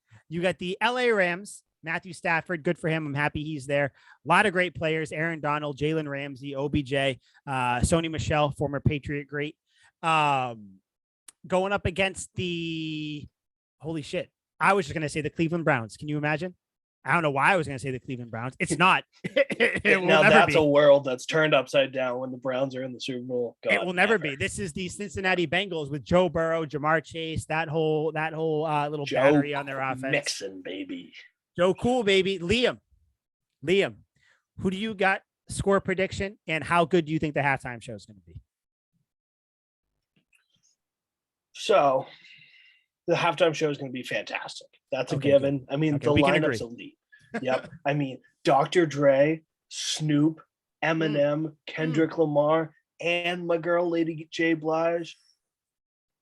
LA Rams. Matthew Stafford, good for him. I'm happy he's there. A lot of great players: Aaron Donald, Jalen Ramsey, OBJ, Sony Michel, former Patriot great. Going up against the holy shit. I was just gonna say the Cleveland Browns. Can you imagine? I don't know why I was going to say the Cleveland Browns. It's not. That's a world that's turned upside down when the Browns are in the Super Bowl. It will never be. This is the Cincinnati Bengals with Joe Burrow, Ja'Marr Chase, that whole little Joe battery on their offense. Mixon, baby. Joe Cool, baby. Liam, who do you got score prediction and how good do you think the halftime show is going to be? So the halftime show is going to be fantastic. That's a given. Good. I mean, the lineup's elite. Yep. I mean, Dr. Dre, Snoop, Eminem, Kendrick Lamar, and my girl, Lady J. Blige.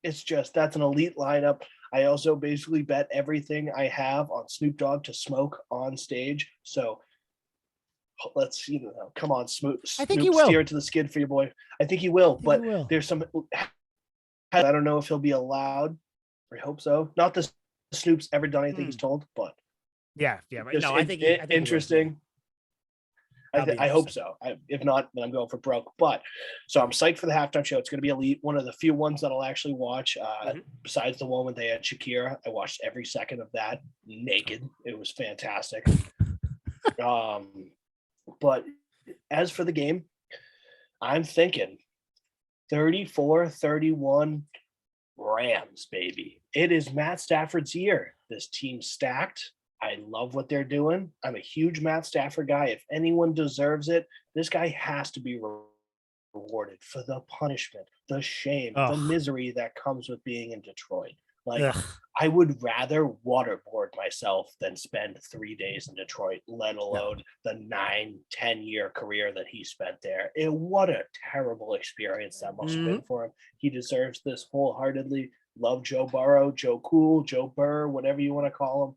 It's just, that's an elite lineup. I also basically bet everything I have on Snoop Dogg to smoke on stage. So let's, come on, Snoop. I think he will. Steer it to the skid for your boy. I think he will, there's some, I don't know if he'll be allowed. I hope so. Not that Snoop's ever done anything he's told, but yeah. But no, I think interesting. I hope so. If not, then I'm going for broke. But so I'm psyched for the halftime show. It's going to be elite. One of the few ones that I'll actually watch. Besides the one when they had Shakira, I watched every second of that naked. It was fantastic. But as for the game, I'm thinking 34-31 Rams, baby. It is Matt Stafford's year. This team's stacked. I love what they're doing. I'm a huge Matt Stafford guy. If anyone deserves it, this guy has to be rewarded for the punishment, the shame, the misery that comes with being in Detroit. I would rather waterboard myself than spend 3 days in Detroit, let alone the 9-10 year career that he spent there. What a terrible experience that must have been for him. He deserves this wholeheartedly. Love Joe Burrow, Joe Cool, Joe Burr, whatever you want to call him.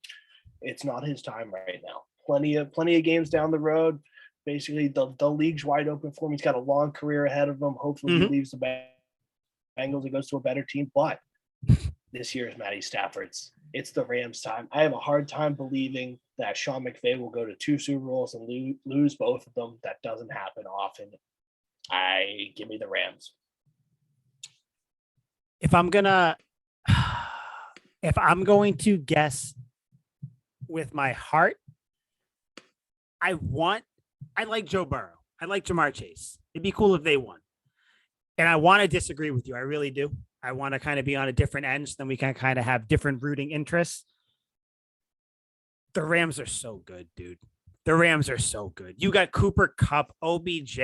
It's not his time right now. Plenty of games down the road. Basically, the league's wide open for him. He's got a long career ahead of him. Hopefully, he leaves the Bengals and goes to a better team. But this year is Matty Stafford's. It's the Rams' time. I have a hard time believing that Sean McVay will go to 2 Super Bowls and lose both of them. That doesn't happen often. Give me the Rams. If I'm going to guess with my heart, I like Joe Burrow. I like Ja'Marr Chase. It'd be cool if they won. And I want to disagree with you. I really do. I want to kind of be on a different end so then we can kind of have different rooting interests. The Rams are so good, dude. The Rams are so good. You got Cooper Kupp, OBJ,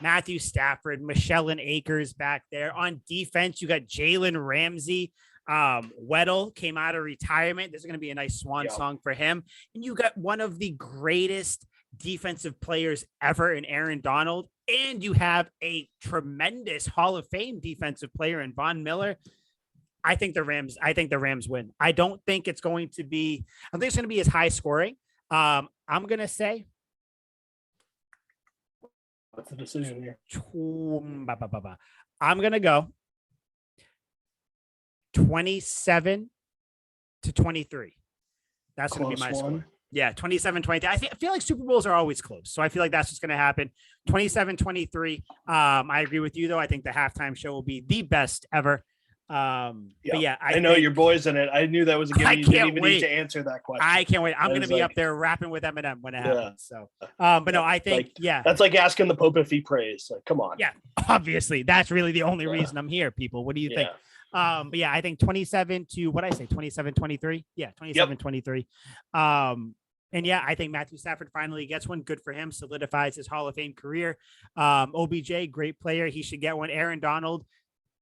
Matthew Stafford, Michelle and Akers back there. On defense, you got Jalen Ramsey. Weddle came out of retirement. This is going to be a nice swan song for him. And you got one of the greatest defensive players ever in Aaron Donald. And you have a tremendous Hall of Fame defensive player in Von Miller. I think the Rams win. I don't think it's going to be as high scoring. I'm going to say. What's the decision here? I'm going to go 27-23. That's going to be my Close one. score. Yeah, 27-20. I feel like Super Bowls are always close. So I feel like that's what's going to happen. 27-23. I agree with you, though. I think the halftime show will be the best ever. But yeah, I know your boys in it. I knew that was a given. You didn't even need to answer that question. I can't wait. I'm going to be up there rapping with Eminem when it happens. So, but no, I think, that's like asking the Pope if he prays. Like, come on. Yeah, obviously. That's really the only reason I'm here, people. What do you think? But yeah, I think 27 to what I say, 27-23. Yeah, 27-23. And yeah, I think Matthew Stafford finally gets one. Good for him. Solidifies his Hall of Fame career. OBJ, great player. He should get one. Aaron Donald,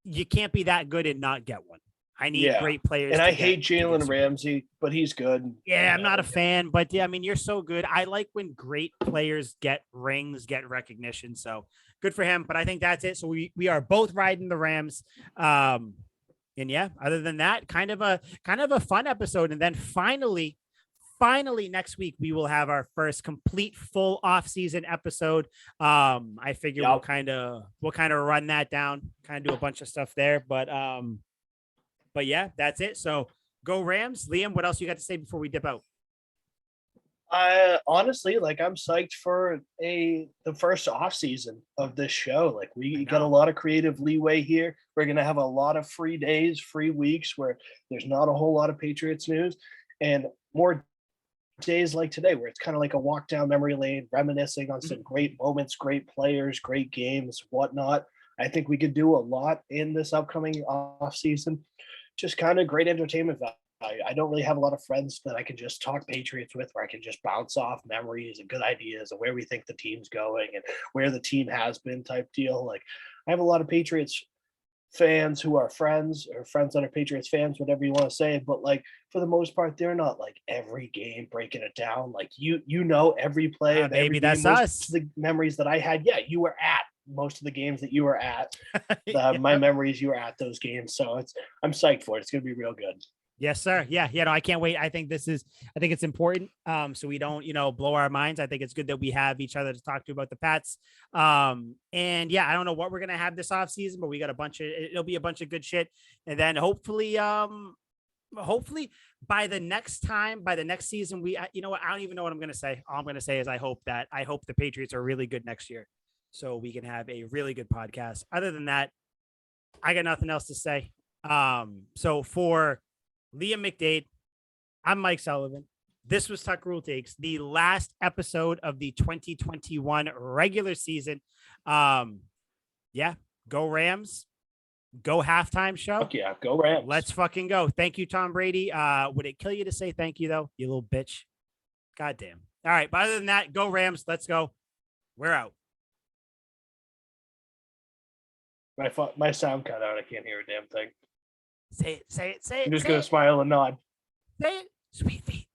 you can't be that good and not get one. I need great players. And I hate Jalen Ramsey, but he's good. Yeah, I'm not a fan, but yeah, I mean, you're so good. I like when great players get rings, get recognition. So good for him. But I think that's it. So we are both riding the Rams. And yeah, other than that, kind of a fun episode. And then finally next week we will have our first complete full off-season episode. I figure we'll kind of run that down, kind of do a bunch of stuff there. But yeah, that's it. So go Rams. Liam, what else you got to say before we dip out? Honestly, like, I'm psyched for the first off season of this show. Like, we got a lot of creative leeway here. We're gonna have a lot of free days, free weeks where there's not a whole lot of Patriots news, and more days like today where it's kind of like a walk down memory lane, reminiscing on some great moments, great players, great games, whatnot. I think we could do a lot in this upcoming off season. Just kind of great entertainment value. I don't really have a lot of friends that I can just talk Patriots with, where I can just bounce off memories and good ideas and where we think the team's going and where the team has been type deal. Like, I have a lot of Patriots fans who are friends, or friends that are Patriots fans, whatever you want to say. But like, for the most part, they're not like every game breaking it down. Like, you know every play of every game. That's us. The memories that I had, you were at most of the games that you were at. My memories, you were at those games. So I'm psyched for it. It's going to be real good. Yes, sir. Yeah. No, I can't wait. I think it's important. So we don't, blow our minds. I think it's good that we have each other to talk to about the Pats. And yeah, I don't know what we're going to have this off season, but we got it'll be a bunch of good shit. And then hopefully by the next season, I don't even know what I'm going to say. All I'm going to say is I hope the Patriots are really good next year, so we can have a really good podcast. Other than that, I got nothing else to say. So for Liam McDade, I'm Mike Sullivan. This was Tuck Rule Takes, the last episode of the 2021 regular season. Yeah, go Rams. Go halftime show. Fuck yeah, go Rams. Let's fucking go. Thank you, Tom Brady. Would it kill you to say thank you, though, you little bitch? Goddamn. All right, but other than that, go Rams. Let's go. We're out. My sound cut out. I can't hear a damn thing. Say it. I'm just going to smile and nod. Say it. Sweet feet.